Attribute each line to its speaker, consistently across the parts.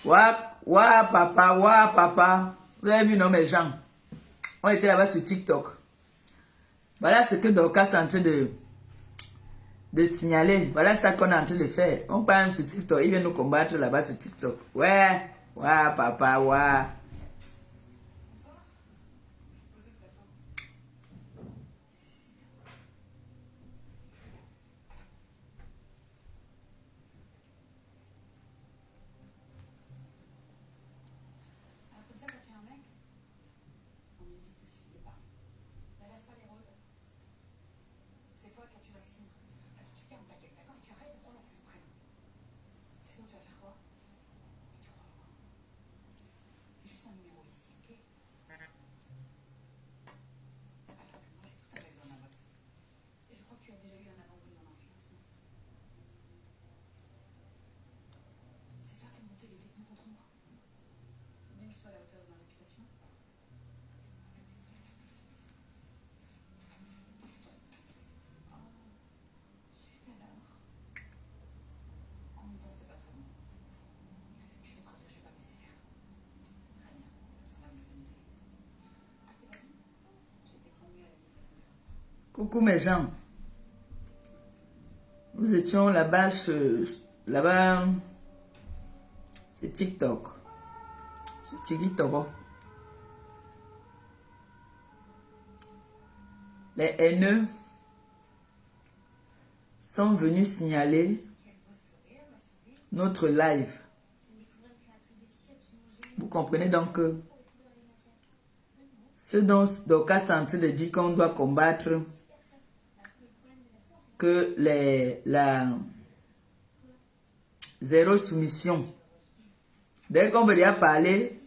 Speaker 1: Ouah, papa. Vous avez vu, non, mes gens? On était là-bas sur TikTok. Voilà ce que Dorcas est en train de signaler. Voilà ça qu'on est en train de faire. On parle sur TikTok. Il vient nous combattre là-bas sur TikTok. Ouais, papa, ouais. Coucou mes gens. Nous étions là-bas là-bas sur TikTok. Sur TikTok. Les haineux sont venus signaler notre live. Vous comprenez donc que ce dont Dorcas est en train de dire qu'on doit combattre, que la zéro soumission. Dès qu'on veut déjà parler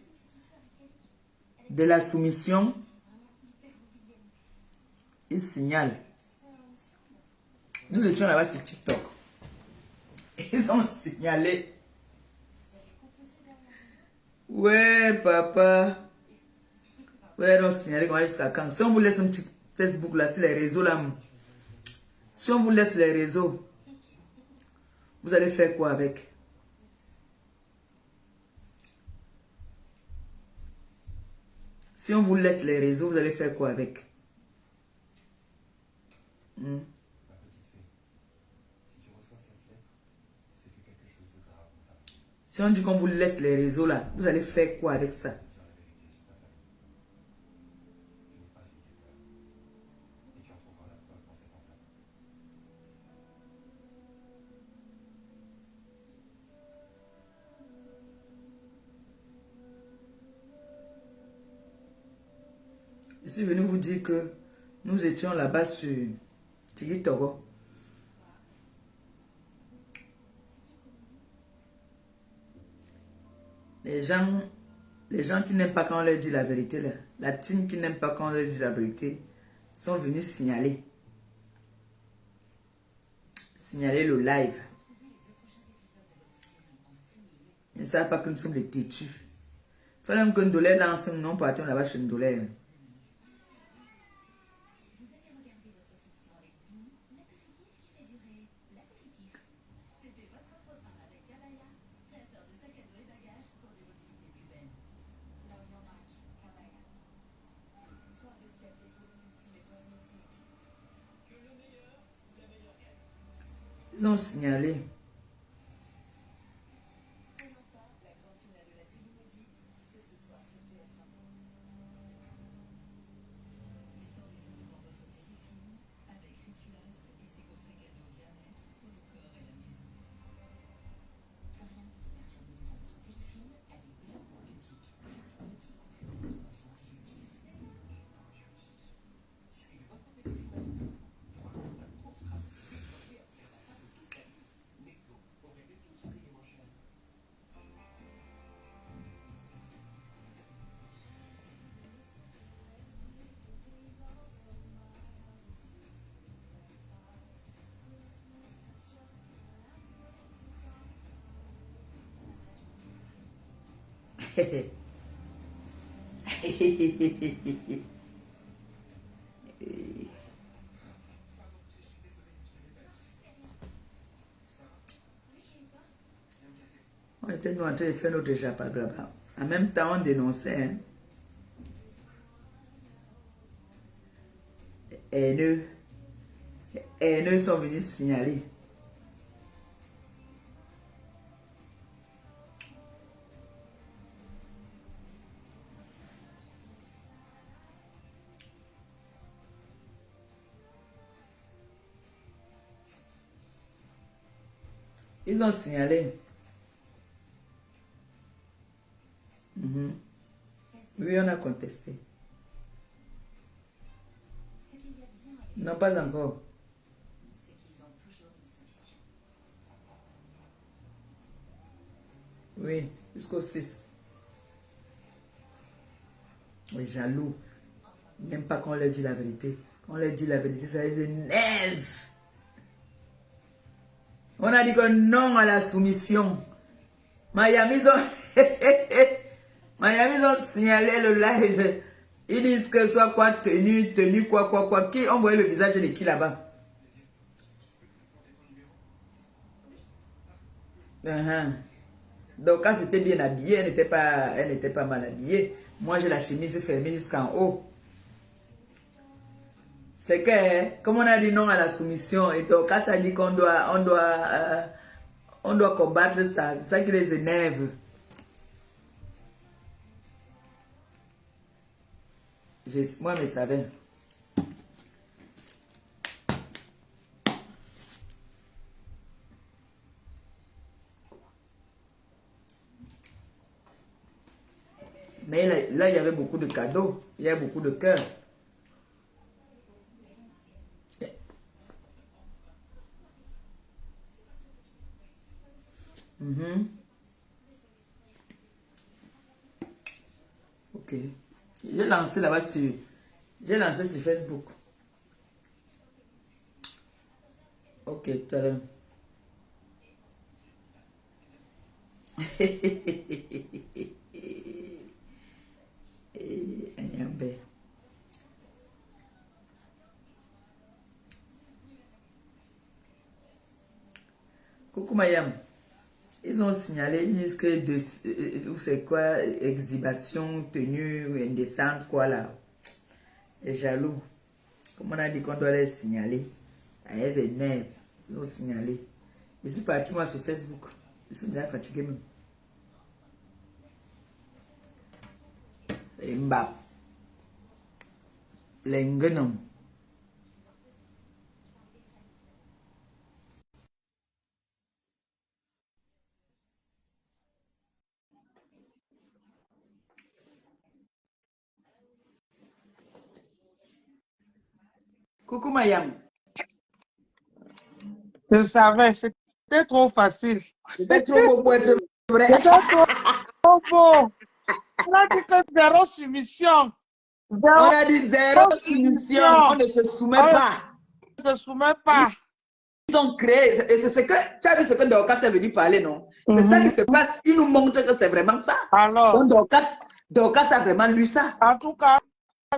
Speaker 1: de la soumission, il signale. Nous étions là-bas sur TikTok. Ils ont signalé. Ouais, papa. Vous allez donc signaler qu'on va jusqu'à quand? Si on vous laisse un petit Facebook là, sur les réseaux là, si on vous laisse les réseaux, vous allez faire quoi avec? Si on vous laisse les réseaux, vous allez faire quoi avec? Si on dit qu'on vous laisse les réseaux là, vous allez faire quoi avec ça? Je suis venu vous dire que nous étions là-bas sur TikTok. Les gens qui n'aiment pas quand on leur dit la vérité, là, la team qui n'aime pas quand on leur dit la vérité, sont venus signaler. Signaler le live. Ils ne savent pas que nous sommes des têtus. Il fallait que Ndolé lance un nom partout là-bas chez Ndolé. Ils ont signalé. On était nous en train de faire notre japa là-bas. En même temps, on dénonçait. Hein. Haineux sont venus signaler. Ils ont signalé. Oui, on a contesté. Non, pas encore. Oui, jusqu'au 6. Oui, jaloux. Même pas qu'on leur dit la vérité. Quand on leur dit la vérité, ça les énerve. On a dit que non à la soumission. Miami, ils ont signalé le live. Ils disent que soit quoi, tenue, quoi. Qui on voyait le visage de qui là-bas? Donc quand c'était bien habillé, elle n'était pas mal habillée. Moi j'ai la chemise fermée jusqu'en haut. C'est que, comme on a dit non à la soumission, et donc quand ça dit qu'on doit combattre ça, c'est ça qui les énerve. Moi, je savais. Mais là, il y avait beaucoup de cadeaux. Il y avait beaucoup de cœurs. Ok. J'ai lancé là-bas sur... J'ai lancé sur Facebook. Ok, tout à l'heure. Coucou Mayam. Ils ont signalé, ils disent que c'est quoi, exhibition, tenue, indécente, quoi là. Les jaloux. Comme on a dit qu'on doit les signaler. Il y a des nerfs. Ils ont signalé. Je suis parti moi sur Facebook. Je suis déjà fatigué même. Les mbap. Les ngenom. Coucou Mayam.
Speaker 2: Je savais, c'était trop facile.
Speaker 1: C'était trop beau pour être vrai.
Speaker 2: C'était trop beau. On a dit que zéro soumission.
Speaker 1: On a dit zéro soumission. On ne se soumet pas.
Speaker 2: On ne se soumet pas.
Speaker 1: Ils ont créé, et c'est ce que, tu as vu ce que Dorcas est venu parler, non? C'est ça qui se passe. Ils nous montrent que c'est vraiment ça.
Speaker 2: Alors,
Speaker 1: donc Dorcas a vraiment lu ça.
Speaker 2: En tout cas,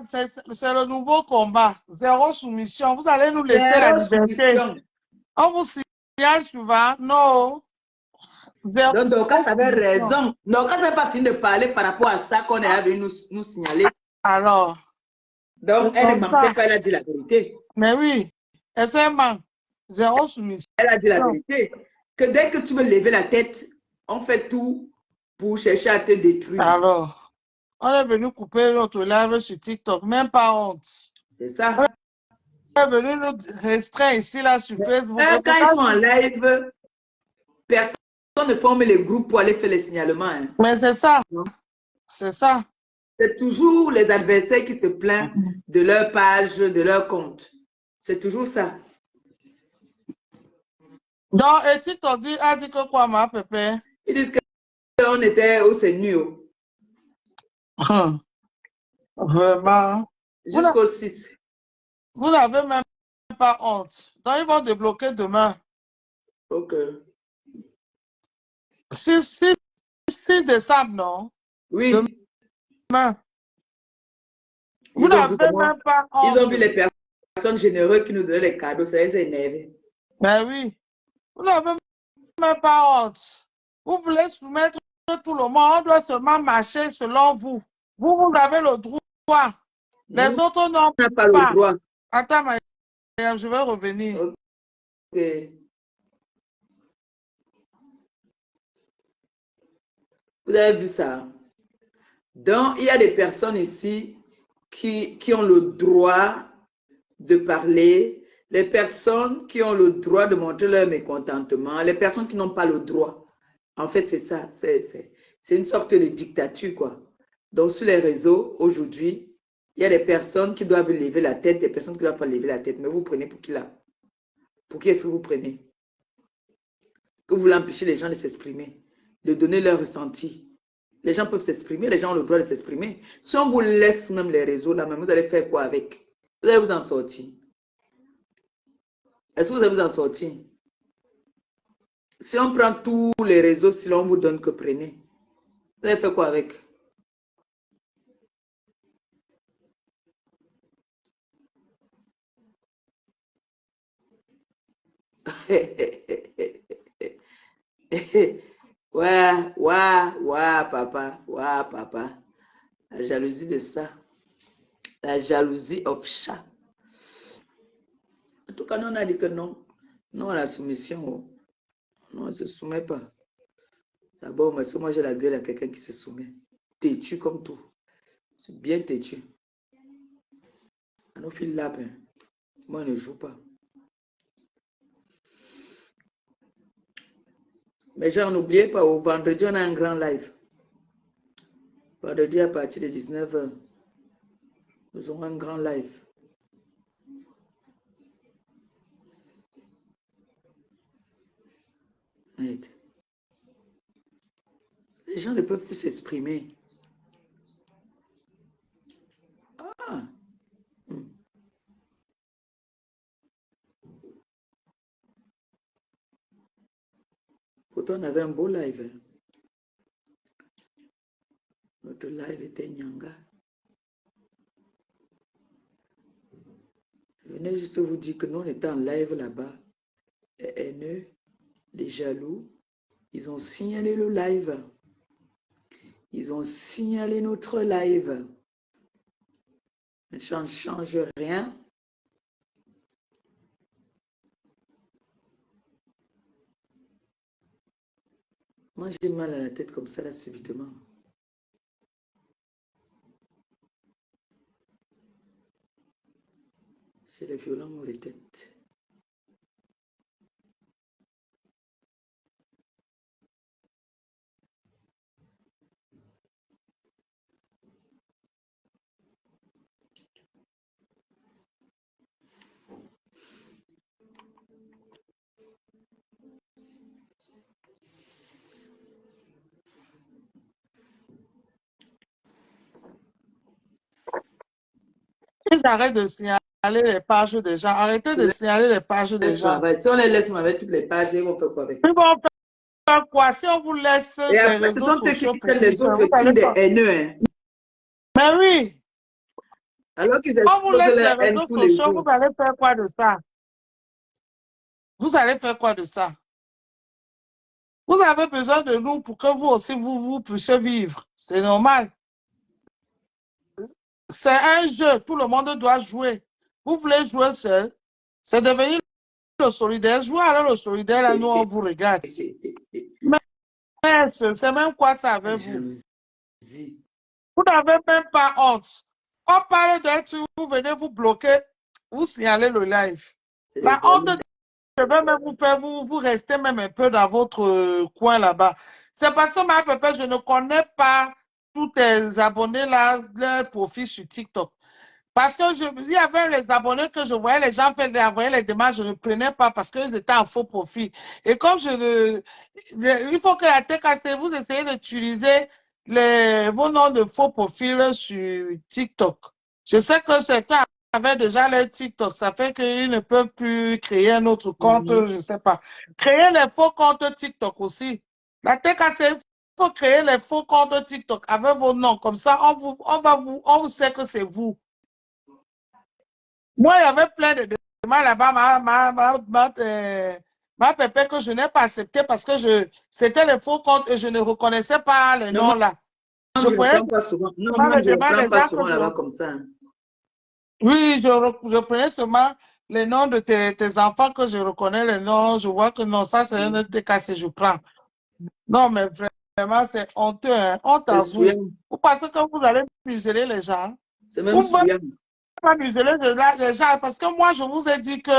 Speaker 2: c'est le nouveau combat. Zéro soumission. Vous allez nous laisser
Speaker 1: Zéro
Speaker 2: la liberté.
Speaker 1: soumission.
Speaker 2: On vous signale souvent. Non.
Speaker 1: Zéro donc Dorcas avait raison. Dorcas n'a pas fini de parler par rapport à ça qu'on est venu nous signaler.
Speaker 2: Alors.
Speaker 1: Donc, elle ne mentait pas, elle a dit la vérité.
Speaker 2: Mais oui, elle se ment. Zéro soumission.
Speaker 1: Elle a dit la vérité. Que dès que tu veux lever la tête, on fait tout pour chercher à te détruire.
Speaker 2: Alors, on est venu couper notre live sur TikTok, même pas honte.
Speaker 1: C'est ça.
Speaker 2: On est venu nous restreindre ici, là, sur Facebook.
Speaker 1: Quand ils sont en live, personne ne forme les groupes pour aller faire les signalements. Hein.
Speaker 2: Mais c'est ça. C'est ça.
Speaker 1: C'est toujours les adversaires qui se plaignent de leur page, de leur compte. C'est toujours ça.
Speaker 2: Donc, et TikTok a dit que quoi, ma pépé?
Speaker 1: Ils disent qu'on était au Seigneur.
Speaker 2: Vraiment.
Speaker 1: Jusqu'au 6.
Speaker 2: Vous n'avez même pas honte. Donc, ils vont débloquer demain.
Speaker 1: Ok.
Speaker 2: 6 décembre, non?
Speaker 1: Oui.
Speaker 2: Demain. Vous n'avez même pas honte.
Speaker 1: Ils ont vu les personnes généreuses qui nous donnaient les cadeaux, ça les a énervés.
Speaker 2: Ben oui. Vous n'avez même pas honte. Vous voulez soumettre tout le monde, on doit seulement marcher selon vous. Vous avez le droit. Les
Speaker 1: Nous,
Speaker 2: autres n'ont
Speaker 1: pas le droit.
Speaker 2: Attends, Mariam, je vais revenir.
Speaker 1: Ok. Vous avez vu ça? Donc, il y a des personnes ici qui ont le droit de parler, les personnes qui ont le droit de montrer leur mécontentement, les personnes qui n'ont pas le droit. En fait, c'est ça. C'est une sorte de dictature, quoi. Donc, sur les réseaux, aujourd'hui, il y a des personnes qui doivent lever la tête, des personnes qui doivent pas lever la tête. Mais vous prenez pour qui là? Pour qui est-ce que vous prenez? Que vous voulez empêcher les gens de s'exprimer, de donner leur ressenti. Les gens peuvent s'exprimer, les gens ont le droit de s'exprimer. Si on vous laisse même les réseaux là, même, vous allez faire quoi avec? Vous allez vous en sortir. Est-ce que vous allez vous en sortir? Si on prend tous les réseaux, si l'on vous donne que prenez, vous allez faire quoi avec? Ouais, papa. La jalousie de ça. La jalousie of chat. En tout cas, nous, on a dit que non. Non à la soumission. Non, on ne se soumet pas. D'abord, moi, j'ai la gueule à quelqu'un qui se soumet. Têtu comme tout. C'est bien têtu. À nos fils lapins. Moi, je ne joue pas. Mais genre, n'oubliez pas, au vendredi, on a un grand live. Vendredi, à partir de 19h, nous aurons un grand live. Les gens ne peuvent plus s'exprimer. Ah. Pourtant, on avait un beau live. Notre live était Nyanga. Je venais juste vous dire que nous, on était en live là-bas. Les haineux, les jaloux, ils ont signalé le live. Ils ont signalé notre live. Mais ça ne change rien. Moi, j'ai mal à la tête comme ça, là, subitement. J'ai les violents maux de tête.
Speaker 2: Ils arrêtent de signaler les pages des gens. Arrêtez de signaler les pages des gens.
Speaker 1: Si on les laisse avec toutes les pages, ils vont faire quoi avec?
Speaker 2: Ils vont faire quoi? Si on vous laisse
Speaker 1: Et
Speaker 2: des
Speaker 1: après, ce
Speaker 2: réseaux
Speaker 1: sont eux qui
Speaker 2: sociaux pour
Speaker 1: prennent
Speaker 2: vous
Speaker 1: les
Speaker 2: seul,
Speaker 1: autres
Speaker 2: vous
Speaker 1: teams
Speaker 2: allez
Speaker 1: des
Speaker 2: pas.
Speaker 1: haineux. Hein.
Speaker 2: Mais oui,
Speaker 1: Alors qu'ils
Speaker 2: on vous
Speaker 1: exposent
Speaker 2: laisse les
Speaker 1: leur haine
Speaker 2: réseaux
Speaker 1: tous les
Speaker 2: sociaux,
Speaker 1: jours.
Speaker 2: vous allez faire quoi de ça? Vous allez faire quoi de ça? Vous avez besoin de nous pour que vous aussi, vous puissiez vivre. C'est normal. C'est un jeu, tout le monde doit jouer. Vous voulez jouer seul, c'est devenir le solidaire. Jouez alors le solidaire, là, nous, on vous regarde. Mais c'est même quoi ça avec vous? Vous n'avez même pas honte. On parle d'un truc, vous venez vous bloquer, vous signalez le live. La honte, je vais même vous faire, vous restez même un peu dans votre coin là-bas. C'est parce que ma papa, je ne connais pas tous tes abonnés là, leur profil sur TikTok. Parce que il y avait les abonnés que je voyais, les gens envoyaient les demandes, je ne prenais pas parce qu'ils étaient en faux profil. Et comme il faut que la TKC, vous essayez d'utiliser vos noms de faux profils sur TikTok. Je sais que certains avaient déjà leur TikTok, ça fait qu'ils ne peuvent plus créer un autre compte, je ne sais pas. Créer les faux comptes TikTok aussi. La TKC, il faut créer les faux comptes TikTok avec vos noms. Comme ça, on sait que c'est vous. Moi, il y avait plein de demandes là-bas. Ma pépé que je n'ai pas accepté parce que c'était les faux comptes et je ne reconnaissais pas les
Speaker 1: Non, moi,
Speaker 2: noms là.
Speaker 1: je
Speaker 2: Je
Speaker 1: ne
Speaker 2: prenais
Speaker 1: reprends pas souvent. Non,
Speaker 2: seulement
Speaker 1: moi,
Speaker 2: les
Speaker 1: je ne
Speaker 2: demandes
Speaker 1: reprends
Speaker 2: des
Speaker 1: pas
Speaker 2: gens
Speaker 1: souvent
Speaker 2: que
Speaker 1: là-bas comme ça.
Speaker 2: oui, je prenais seulement les noms de tes enfants que je reconnais les noms. Je vois que non, ça c'est un autre cas si je prends. Non, mais vraiment, c'est honteux, hein? Honte
Speaker 1: C'est
Speaker 2: à vous.
Speaker 1: souillant.
Speaker 2: Vous pensez que vous allez museler les gens?
Speaker 1: C'est même
Speaker 2: Vous ne
Speaker 1: souillant.
Speaker 2: pas museler les gens parce que moi, je vous ai dit que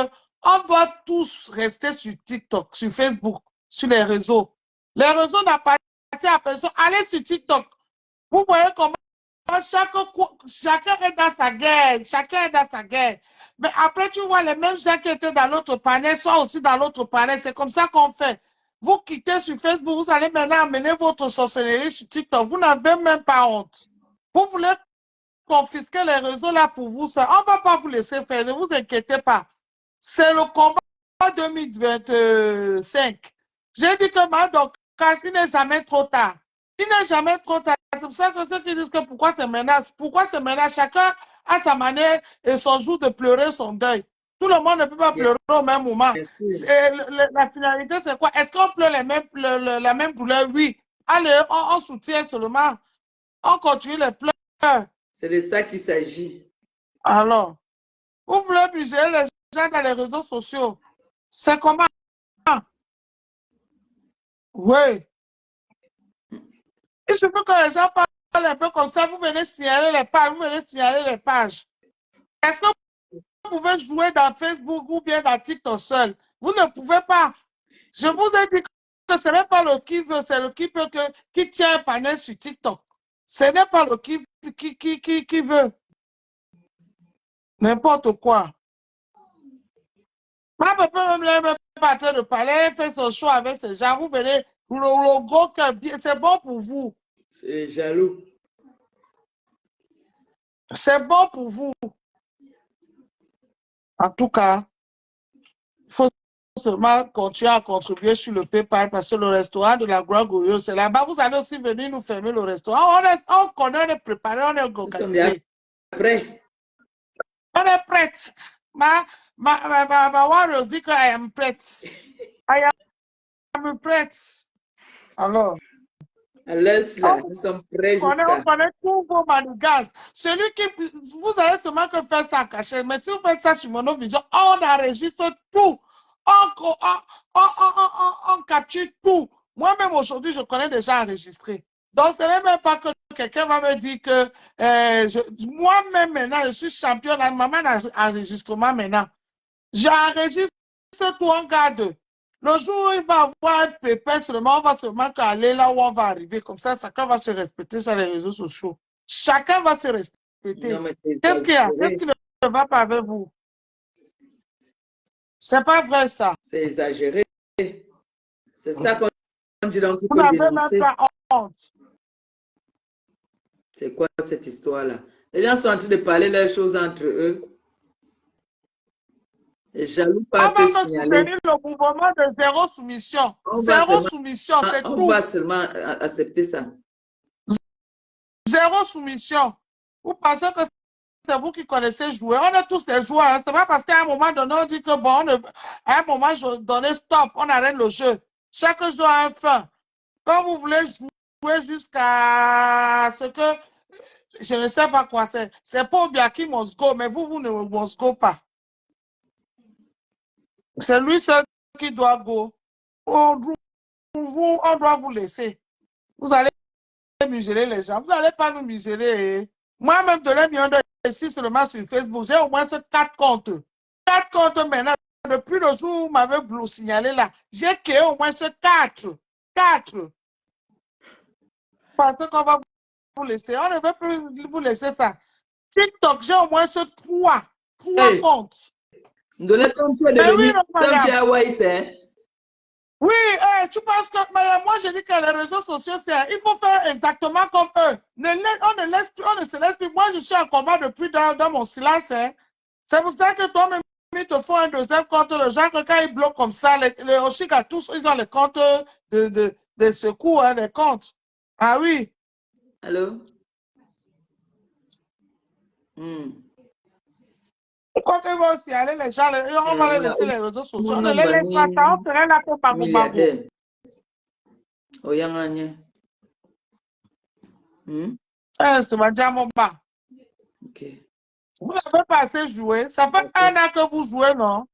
Speaker 2: on doit tous rester sur TikTok, sur Facebook, sur les réseaux. Les réseaux n'appartiennent à personne. Allez sur TikTok. Vous voyez comment chacun est dans sa guerre. Chacun est dans sa guerre. Mais après, tu vois les mêmes gens qui étaient dans l'autre panel sont aussi dans l'autre panel. C'est comme ça qu'on fait. Vous quittez sur Facebook, vous allez maintenant amener votre sorcellerie sur TikTok. Vous n'avez même pas honte. Vous voulez confisquer les réseaux là pour vous. On ne va pas vous laisser faire. Ne vous inquiétez pas. C'est le combat 2025. J'ai dit que donc, il n'est jamais trop tard. Il n'est jamais trop tard. C'est pour ça que ceux qui disent que pourquoi c'est maintenant, chacun a sa manière et son jour de pleurer son deuil. Tout le monde ne peut pas pleurer au même moment. La finalité, c'est quoi? Est-ce qu'on pleure la même douleur? Oui. Allez, on soutient seulement. On continue les pleurs.
Speaker 1: C'est de ça qu'il s'agit.
Speaker 2: Alors, vous voulez museler les gens dans les réseaux sociaux. C'est comment? Oui. Il suffit que les gens parlent un peu comme ça, vous venez signaler les pages, vous venez signaler les pages. Est-ce que vous pouvez jouer dans Facebook ou bien dans TikTok seul? Vous ne pouvez pas. Je vous ai dit que ce n'est pas le qui veut, c'est le qui peut qui tient un panel sur TikTok. Ce n'est pas le qui veut. N'importe quoi. Ma papa même pas en train de parler, elle fait son choix avec ces gens. Vous venez, le logo, c'est bon pour vous.
Speaker 1: C'est jaloux.
Speaker 2: C'est bon pour vous. En tout cas, il faut seulement continuer à contribuer sur le PayPal parce que le restaurant de la Grande Goyo, c'est là-bas. Vous allez aussi venir nous fermer le restaurant. On connaît, on est préparé, on est organisé.
Speaker 1: Prêt.
Speaker 2: On est prête. Ma warriors dit que I am prête. I am prête. Alors.
Speaker 1: Laisse-la, nous sommes prêts
Speaker 2: On
Speaker 1: jusqu'à.
Speaker 2: connaît tous vos manigances. Celui qui, vous allez seulement que faire ça en cachette. Mais si vous faites ça sur mon vidéo, on enregistre tout. On capture tout. Moi-même aujourd'hui, je connais déjà enregistré. Donc, ce n'est même pas que quelqu'un va me dire que moi-même maintenant, je suis championne. Maman enregistrement maintenant. J'enregistre tout en garde. Le jour où il va avoir un pépin seulement, on va seulement aller là où on va arriver. Comme ça, chacun va se respecter sur les réseaux sociaux. Chacun va se
Speaker 1: Non,
Speaker 2: respecter.
Speaker 1: mais c'est
Speaker 2: Qu'est-ce qu'il y a? Qu'est-ce
Speaker 1: exagéré.
Speaker 2: qui ne va pas avec vous? C'est pas vrai ça.
Speaker 1: C'est exagéré. C'est ça qu'on dit donc qu'il
Speaker 2: Vous
Speaker 1: faut
Speaker 2: n'avez même
Speaker 1: dénoncer.
Speaker 2: pas honte.
Speaker 1: C'est quoi cette histoire-là? Les gens sont en train de parler leurs choses entre eux. Les jaloux
Speaker 2: On
Speaker 1: pas te
Speaker 2: va que
Speaker 1: signaler.
Speaker 2: soutenir le mouvement de zéro soumission.
Speaker 1: On va
Speaker 2: Zéro
Speaker 1: seulement,
Speaker 2: soumission, c'est
Speaker 1: on
Speaker 2: tout.
Speaker 1: va seulement accepter ça.
Speaker 2: Zéro soumission. Vous pensez que c'est vous qui connaissez jouer. On est tous des joueurs. Hein. C'est pas parce qu'à un moment donné, on dit que bon, à un moment donné, stop, on arrête le jeu. Chaque jeu a un fin. Quand vous voulez jouer jusqu'à ce que je ne sais pas quoi c'est. C'est pas bien qui must go, mais vous ne must go pas. C'est lui seul qui doit go. On doit vous laisser. Vous allez museler les gens. Vous n'allez pas nous museler. Moi-même, de l'ai mis ici seulement sur Facebook. J'ai au moins 4 comptes. 4 comptes maintenant. Depuis le jour où vous m'avez signalé là, j'ai créé au moins 4. 4. Parce qu'on va vous laisser. On ne veut plus vous laisser ça. TikTok, j'ai au moins 3. 3
Speaker 1: Hey,
Speaker 2: comptes.
Speaker 1: Ndolé, comme tu es
Speaker 2: Mais oui,
Speaker 1: devenu, comme tu es
Speaker 2: madame.
Speaker 1: à Waïs, hein?
Speaker 2: Oui, tu penses que moi je dis que les réseaux sociaux, il faut faire exactement comme eux. On ne se laisse plus. Moi, je suis en combat depuis dans mon silence. Hein. C'est pour ça que toi-même, ils te font un deuxième compte. Les gens, que quand ils bloquent comme ça, les Oshika, tous, ils ont les comptes de secours, hein, les comptes. Ah oui.
Speaker 1: Allô? Hmm.
Speaker 2: Quand ils vont s'y aller, les gens, on va les laisser les réseaux sociaux. On ne les laisse pas ça, on serait là pour Bango Bango.
Speaker 1: Milliardaire. Oyanganye.
Speaker 2: C'est ma diamant-bas.
Speaker 1: Ok.
Speaker 2: Vous n'avez pas assez joué. Ça fait un an que vous jouez, non?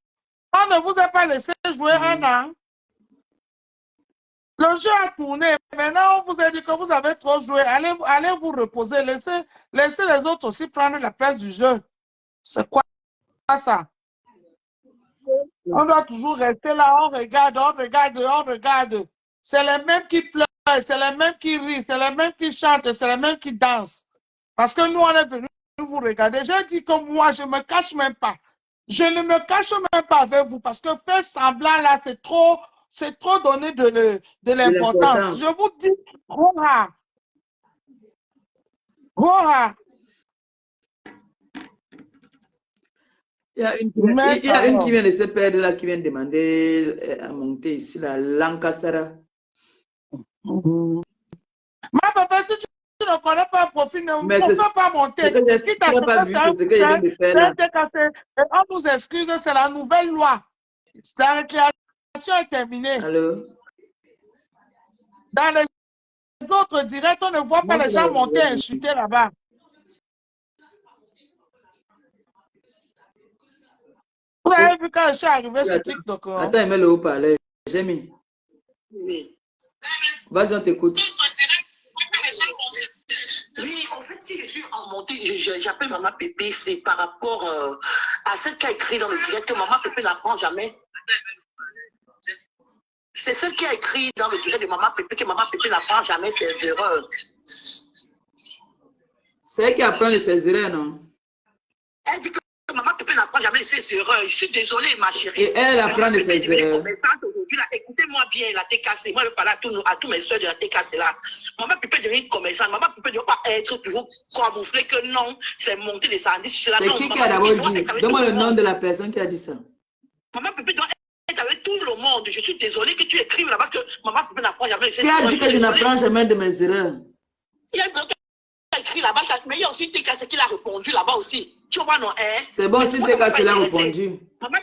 Speaker 2: On ne vous a pas laissé jouer un an. Le jeu a tourné. Maintenant, on vous a dit que vous avez trop joué. Allez vous reposer. Laissez les autres aussi prendre la place du jeu. C'est quoi ça? On doit toujours rester là. On regarde, on regarde, on regarde. C'est les mêmes qui pleurent, c'est les mêmes qui rient, c'est les mêmes qui chantent, c'est les mêmes qui dansent. Parce que nous, on est venus vous regarder. J'ai dit que moi, je ne me cache même pas. Je ne me cache même pas avec vous parce que faire semblant là, c'est trop donner de l'importance. Je vous dis, Roha. Roha.
Speaker 1: Il y a une qui vient de se perdre là, qui vient de demander à monter ici, la Lankasara.
Speaker 2: Ma papa, si tu ne connais pas le profil, ne peux pas monter.
Speaker 1: Quitte à ce que je viens de faire là.
Speaker 2: On vous excuse, c'est la nouvelle loi. La récréation est terminée.
Speaker 1: Allô?
Speaker 2: Dans les autres directs, on ne voit pas les gens monter et insulter là-bas. Vous avez vu quand je suis arrivé sur TikTok?
Speaker 1: Attends, il met le haut-parleur. J'ai mis.
Speaker 3: Oui.
Speaker 1: Vas-y, on t'écoute.
Speaker 3: Oui, en fait, si je suis en montée, j'appelle Maman Pépé, c'est par rapport à celle qui a écrit dans le direct que Maman Pépé n'apprend jamais. C'est celle qui a écrit dans le direct de Maman Pépé que Maman Pépé n'apprend jamais ses erreurs.
Speaker 1: C'est elle qui apprend de ses erreurs, non?
Speaker 3: Elle dit que Maman Pépé n'apprend jamais ses erreurs. Je suis désolée, ma chérie.
Speaker 1: Et elle apprend de ses erreurs.
Speaker 3: Écoutez-moi bien, la TKC. Moi, je parle à tous mes soeurs de la TKC là. Maman Pépé devient commerçante. Maman Pépé ne doit pas être toujours camouflé que non, c'est monter des sandwichs.
Speaker 1: C'est qui a d'abord dit? Donne-moi le nom de la personne qui a dit ça.
Speaker 3: Maman Pépé doit être avec tout le monde. Je suis désolée que tu écrives là-bas que Maman Pépé n'apprend jamais ses
Speaker 1: erreurs. Qui a dit que je n'apprends jamais de mes erreurs?
Speaker 3: Il y a écrit là-bas, mais il y a aussi TKC qui l'a répondu là-bas aussi. Tu vois, non, hein?
Speaker 1: C'est bon, si TKC l'a répondu.
Speaker 3: Maman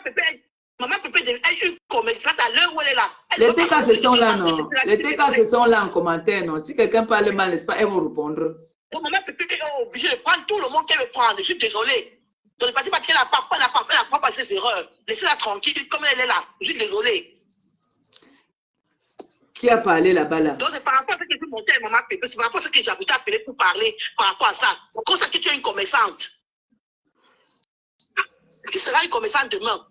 Speaker 3: Pépé est une commerçante à l'heure où elle est là.
Speaker 1: Les TKC sont là, non? Les TKC sont là en commentaire, non? Si quelqu'un parle mal, n'est-ce pas, elles vont répondre.
Speaker 3: Donc, Maman Pépé est obligée de prendre tout le monde qu'elle veut prendre. Je suis désolée. Donc, ne pas dire qu'elle n'a pas ses erreurs. Laissez-la tranquille comme elle est là. Je suis désolée.
Speaker 1: Qui a parlé là-bas là?
Speaker 3: Donc, c'est par rapport à ce que je suis montée à Maman Pépé. C'est par rapport à ce que j'ai appelé pour parler par rapport à ça. Comme ça que tu es une commerçante. Tu seras une commerçante demain.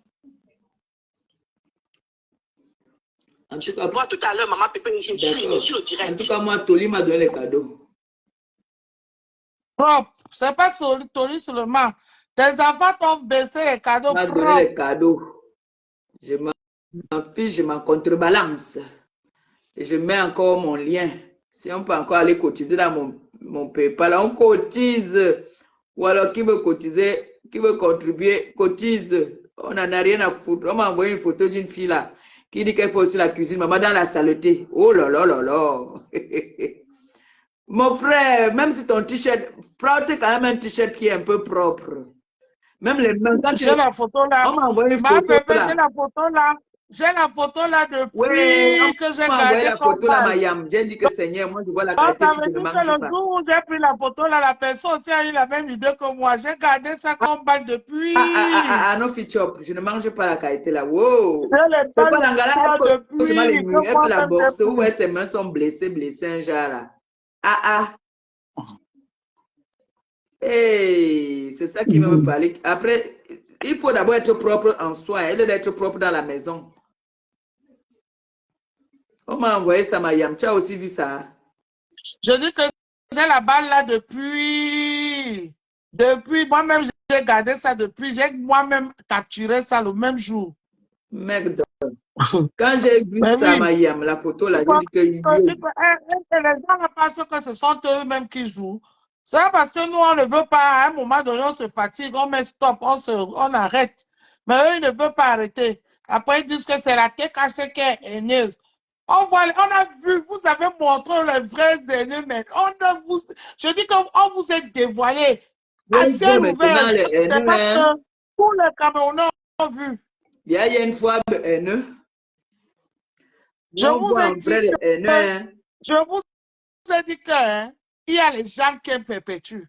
Speaker 1: En tout cas,
Speaker 3: moi, tout à l'heure, Maman Pépé, je suis le direct.
Speaker 1: En tout cas, moi, Toli m'a donné les cadeaux.
Speaker 2: Propre. C'est pas Toli seulement. Tes enfants t'ont baissé les cadeaux propres.
Speaker 1: M'a donné les cadeaux. Je m'affiche, je m'en contrebalance. Et je mets encore mon lien. Si on peut encore aller cotiser dans mon PayPal, on cotise. Ou alors qui veut cotiser, qui veut contribuer, cotise. On n'en a rien à foutre. On m'a envoyé une photo d'une fille là qui dit qu'elle fait aussi la cuisine. Maman dans la saleté. Oh là là là là. Mon frère, même si ton t-shirt, prends quand même un t-shirt qui est un peu propre. Même les mains.
Speaker 2: J'ai la photo là.
Speaker 1: On m'a envoyé une photo là.
Speaker 2: J'ai la photo là. J'ai la photo là depuis que j'ai
Speaker 1: gardé la photo là, Mayam. J'ai dit que Seigneur, moi je vois la qualité si je ne mange pas.
Speaker 2: Le jour où j'ai pris la photo là, la personne aussi a eu la même idée que moi. J'ai gardé ça comme balle depuis.
Speaker 1: Non, Fichop, je ne mange pas la qualité là. Wow. C'est pas l'angala, elle fait la boxe où ses mains sont blessées, un genre là. Hey, c'est ça qui va me parler. Après, il faut d'abord être propre en soi. Elle doit être propre dans la maison. On m'a envoyé ça, Mayam. Tu as aussi vu ça?
Speaker 2: Je dis que j'ai la balle là depuis. Moi-même, j'ai gardé ça depuis. J'ai moi-même capturé ça le même jour.
Speaker 1: Merde. Quand j'ai vu ça, oui. Mayam, la photo là, je dis que. Les
Speaker 2: gens pensent que ce sont eux-mêmes qui jouent. C'est parce que nous, on ne veut pas. À un moment donné, on se fatigue, on met stop, on arrête. Mais eux, ils ne veulent pas arrêter. Après, ils disent que c'est la TKC qui est haineuse. On a vu, vous avez montré les vrais ennemis, mais je dis qu'on vous a dévoilé à ciel ouvert. tous les Camerounais ont vu.
Speaker 1: Il y a une fois le haineux.
Speaker 2: Je vous ai dit
Speaker 1: le haineux, hein.
Speaker 2: je vous ai dit que il y a les gens qui aiment Perpétue.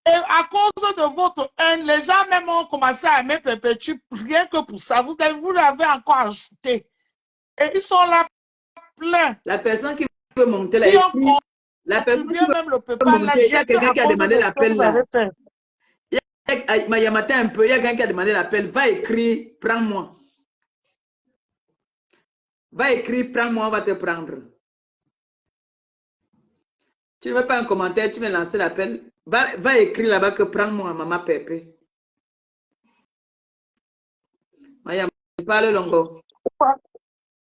Speaker 2: Et à cause de votre haine, les gens même ont commencé à aimer Perpétue rien que pour ça. Vous l'avez encore ajouté. Et ils sont là pleins.
Speaker 1: La personne qui veut monter là, la personne qui
Speaker 2: même le PayPal là,
Speaker 1: il y a quelqu'un qui a demandé l'appel là. Il y a matin un peu, il y a quelqu'un qui a demandé l'appel. Va écrire, prends-moi. Va écrire, prends-moi, on va te prendre. Tu ne veux pas un commentaire, tu me lancer l'appel. Va écrire là-bas que prends-moi, maman Pépé. Maya, parle longo.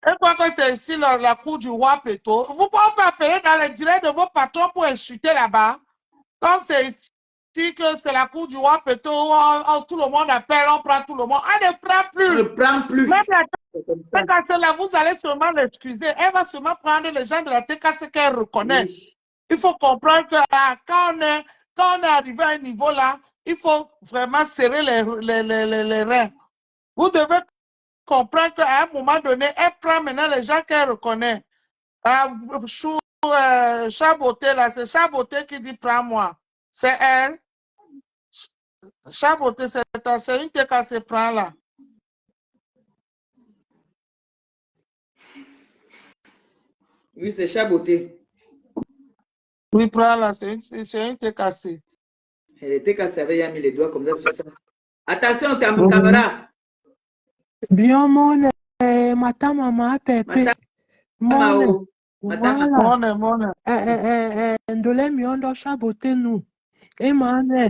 Speaker 2: Et quoi que c'est ici la cour du roi Péto, vous pouvez pas appeler dans les directs de vos patrons pour insulter là-bas. Comme c'est ici que c'est la cour du roi Péto, tout le monde appelle, on prend tout le monde. On ne prend plus.
Speaker 1: On ne prend plus.
Speaker 2: Même la TKC là, vous allez seulement l'excuser. Elle va seulement prendre les gens de la TKC qu'elle reconnaît. Oui. Il faut comprendre que quand on est arrivé à un niveau là, il faut vraiment serrer les reins. Vous devez comprendre qu'à un moment donné, elle prend maintenant les gens qu'elle reconnaît. Chaboté, là, c'est Chaboté qui dit prends-moi. C'est elle. Chaboté, c'est une TKC prend là.
Speaker 1: Oui, c'est Chaboté.
Speaker 2: Oui, prends là, c'est une TKC.
Speaker 1: Elle était cassée, elle avait mis les doigts comme ça sur ça. Attention, caméra.
Speaker 4: Bien, mon mata maman Pepe. Mon ndole miondo Chaboté nous. Et mané.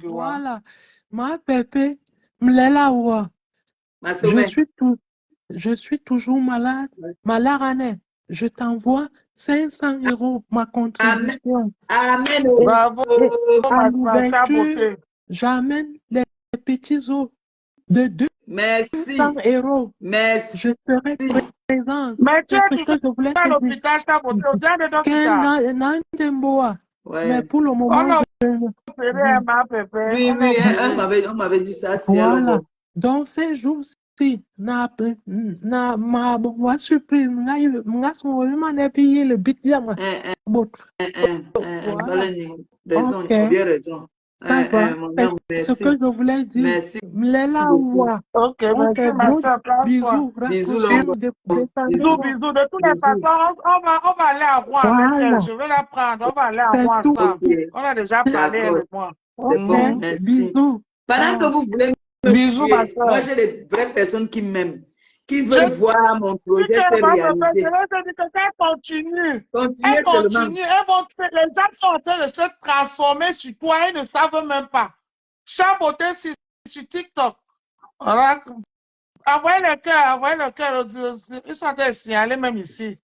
Speaker 4: Voilà. Ma Pepe, m'lela wa. Je suis toujours malade. Malade, je t'envoie 500 € ma contribution.
Speaker 1: Amen.
Speaker 2: Bravo.
Speaker 4: J'amène les petits os de 200 €.
Speaker 1: Merci.
Speaker 4: Je serai présente.
Speaker 2: Mais tu es à l'hôpital,
Speaker 4: mais pour le moment,
Speaker 1: oui, on m'avait dit ça.
Speaker 4: Voilà. Donc ces jours-ci, ma surprise, le bit
Speaker 1: raison, bien raison.
Speaker 4: Ça va. Ce que je voulais dire.
Speaker 1: Merci.
Speaker 4: Ok, bisous.
Speaker 1: Bisous.
Speaker 2: Bisous. De toutes les façons, on va aller à Rouen avec elle. Je vais la prendre. On va aller à Rouen ensemble. On a déjà parlé avec moi.
Speaker 1: C'est bon, merci.
Speaker 4: Bisous.
Speaker 1: Pendant que vous voulez me tuer, moi j'ai des vraies personnes qui m'aiment, qui veulent voir mon projet se réaliser.
Speaker 2: Elle continue. Elle continue. Les gens sont en train de se transformer sur toi. Ils ne savent même pas. Chaboté sur TikTok. Voilà. Envoyez le cœur. Ils sont en train de signaler même ici.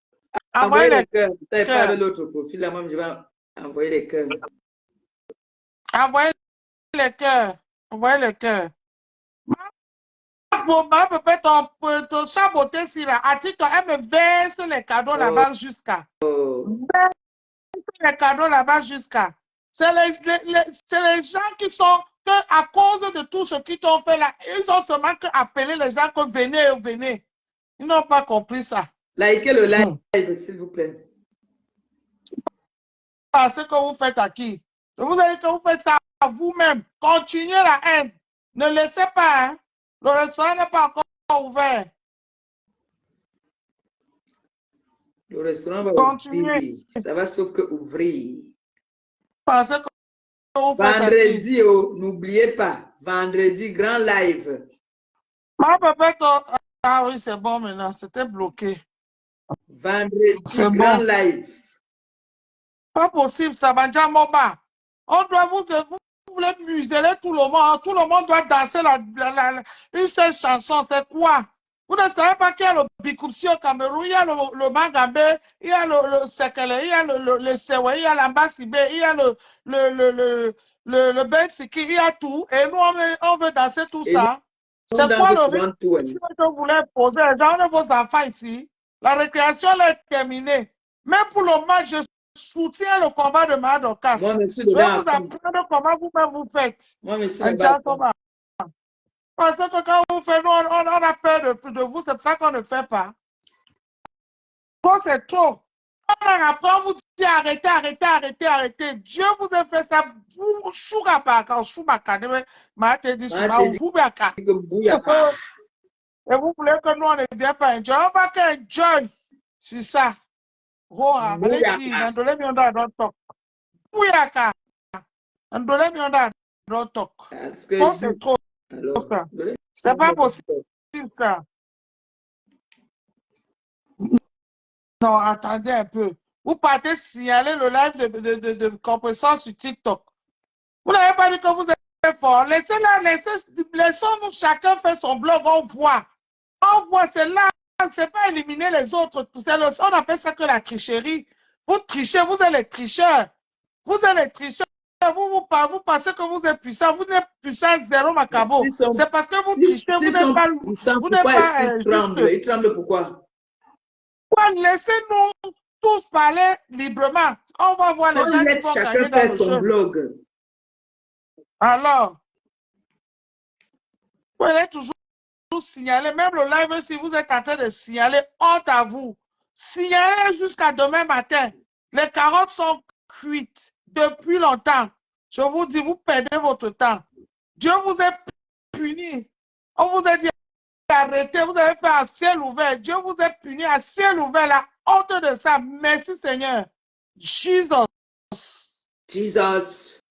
Speaker 1: Envoyez le cœur. Vous n'avez pas avec l'autre profil. Là, moi, je vais envoyer les cœurs.
Speaker 2: Envoyez le cœur. Envoyez le cœur. Ton Chaboté, si là, à TikTok, elle me verse les cadeaux là-bas jusqu'à. Les cadeaux là-bas jusqu'à. C'est les gens qui sont, que à cause de tout ce qu'ils t'ont fait là, ils ont seulement appelé les gens que venez. Ils n'ont pas compris ça.
Speaker 1: Likez le live, s'il vous plaît.
Speaker 2: Ce que vous faites à qui? Je vous ai dit que vous faites ça à vous-même. Continuez la haine. Ne laissez pas. Hein. Le restaurant n'est pas encore ouvert.
Speaker 1: Le restaurant va ouvrir. Ça va sauf que ouvrir.
Speaker 2: Parce que vous faites
Speaker 1: vendredi, n'oubliez pas. Vendredi, grand live.
Speaker 2: Ah oui, c'est bon maintenant. C'était bloqué.
Speaker 1: Vendredi, grand live.
Speaker 2: Pas possible, ça va déjà Moba. On doit vous voulez museler tout le monde. Hein. Tout le monde doit danser une seule chanson. C'est quoi? Vous ne savez pas qu'il y a le Bikoupsi au Cameroun, il y a le Mangabé, il y a le Sekele, il y a le Sewe, il y a l'Ambasibé, il y a le Bensiki, il y a tout. Et nous, on veut danser tout ça. C'est quoi le rythme que vous voulez poser? Genre de vos enfants ici. La récréation est terminée. Même pour le match, je soutiens le combat de Madokas.
Speaker 1: Moi, je suis
Speaker 2: Je vais
Speaker 1: dedans.
Speaker 2: vous apprendre comment vous-même vous faites.
Speaker 1: Moi, je suis
Speaker 2: Un
Speaker 1: là-bas.
Speaker 2: gentleman. Parce que quand vous faites, nous, on a peur de vous, c'est pour ça qu'on ne fait pas. Bon, c'est trop. Après, on vous dit arrêtez, arrêtez, arrêtez, arrêtez. Dieu vous a fait ça. Vous, Chougapaka, Choumaka, Mate dit Souma, vous Baka. Et vous voulez que nous, on ne vienne pas enjoy. On va qu'enjoy sur ça. Roa, Maledi, Nandole Mionda, don't talk. Bouyaka. Nandole Mionda, don't talk. Bon, c'est trop. Ça. C'est pas possible, ça. Non, attendez un peu. Vous partez signaler le live de compresseur sur TikTok. Vous n'avez pas dit que vous êtes fort. Laissez-la, laissons-nous chacun faire son blog, on voit. On voit, c'est là, c'est pas éliminer les autres. On appelle ça que la tricherie. Vous trichez, vous êtes les tricheurs. Vous êtes les tricheurs. Vous pensez que vous êtes puissant. Vous n'êtes puissant zéro macabo. C'est parce que vous trichez, vous n'êtes pas. Vous n'êtes pas.
Speaker 1: Il tremble pourquoi?
Speaker 2: Laissez-nous tous parler librement. On va voir les gens qui vont gagner dans le jeu.
Speaker 1: Blog.
Speaker 2: Alors, vous allez toujours signaler, même le live, si vous êtes en train de signaler, honte à vous. Signalez jusqu'à demain matin. Les carottes sont cuites depuis longtemps. Je vous dis, vous perdez votre temps. Dieu vous a puni. On vous a dit arrêtez, vous avez fait à ciel ouvert. Dieu vous a puni à ciel ouvert. La honte de ça. Merci Seigneur. Jesus.
Speaker 1: Jesus.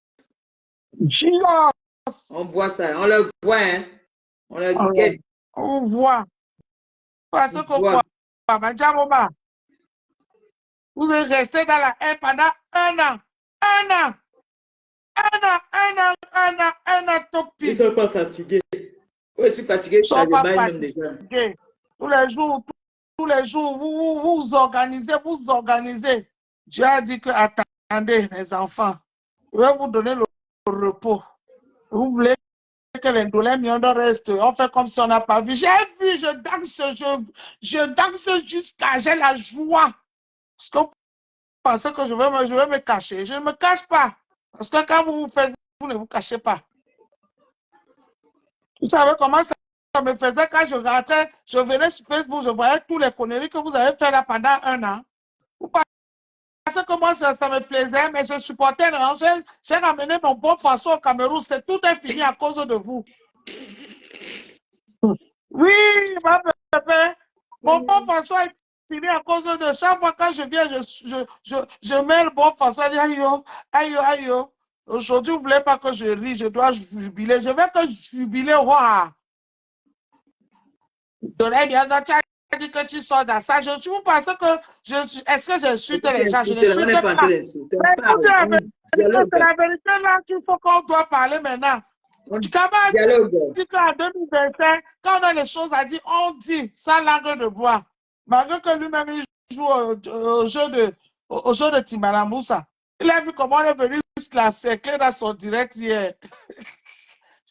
Speaker 2: Jesus.
Speaker 1: On voit ça. On le voit, hein. On le guette.
Speaker 2: On voit. Parce que quoi? Vous êtes resté dans la haine pendant un an. Un an. Un an, top.
Speaker 1: Ils ne sont pas fatigués. Oui, je suis fatigué.
Speaker 2: Ils sont pas fatigués. Tous les jours, vous organisez. Dieu a dit que, attendez, les enfants, je vais vous donner le repos. Vous voulez que les douleurs miondes restent. On fait comme si on n'a pas vu. J'ai vu, je danse jusqu'à j'ai la joie. Parce que vous pensez que je vais me cacher. Je ne me cache pas. Parce que quand vous vous faites, vous ne vous cachez pas. Vous savez comment ça me faisait quand je rentrais, je venais sur Facebook, je voyais tous les conneries que vous avez fait là pendant un an. Vous pensez que moi, ça me plaisait, mais je supportais. J'ai ramené mon bon François au Cameroun. Tout est fini à cause de vous. Oui, ma pépé, mon bon François est fini à cause de chaque fois quand je viens, je mets le bon François, je dis aïe. Aujourd'hui, vous ne voulez pas que je rie, je dois jubiler. Je vais que jubiler. Roi. Tu as dit que tu sors dans ça. Vous pensez que est-ce que j'insulte les gens? Je n'insulte pas. C'est la vérité là qu'il faut qu'on doit parler maintenant. Du Cameroun dit qu'en 2025, quand on a les choses à dire, on dit sans langue de bois. Malgré que lui-même il joue au jeu de Timaramoussa. Il a vu comment on est venu la cercler dans son direct hier.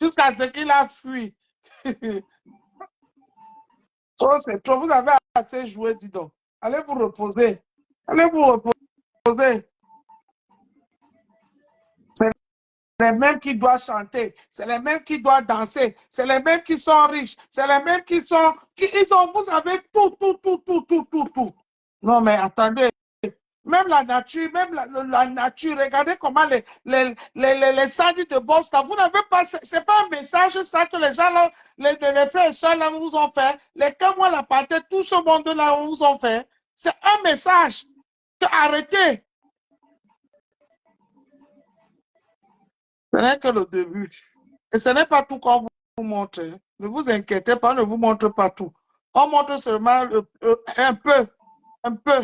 Speaker 2: Jusqu'à ce qu'il a fui. C'est trop. Vous avez assez joué, dis donc. Allez vous reposer. C'est les mêmes qui doivent chanter. C'est les mêmes qui doivent danser. C'est les mêmes qui sont riches. C'est les mêmes qui sont... vous avez tout. Non, mais attendez. Même la nature, regardez comment les sadis de Boston, vous n'avez pas, c'est pas un message ça que les gens là, les frères et sœurs là vous ont fait, les témoins la partie, tout ce monde là vous ont fait, c'est un message, arrêtez. Ce n'est que le début. Et ce n'est pas tout qu'on vous montre. Ne vous inquiétez pas, on ne vous montre pas tout. On montre seulement un peu,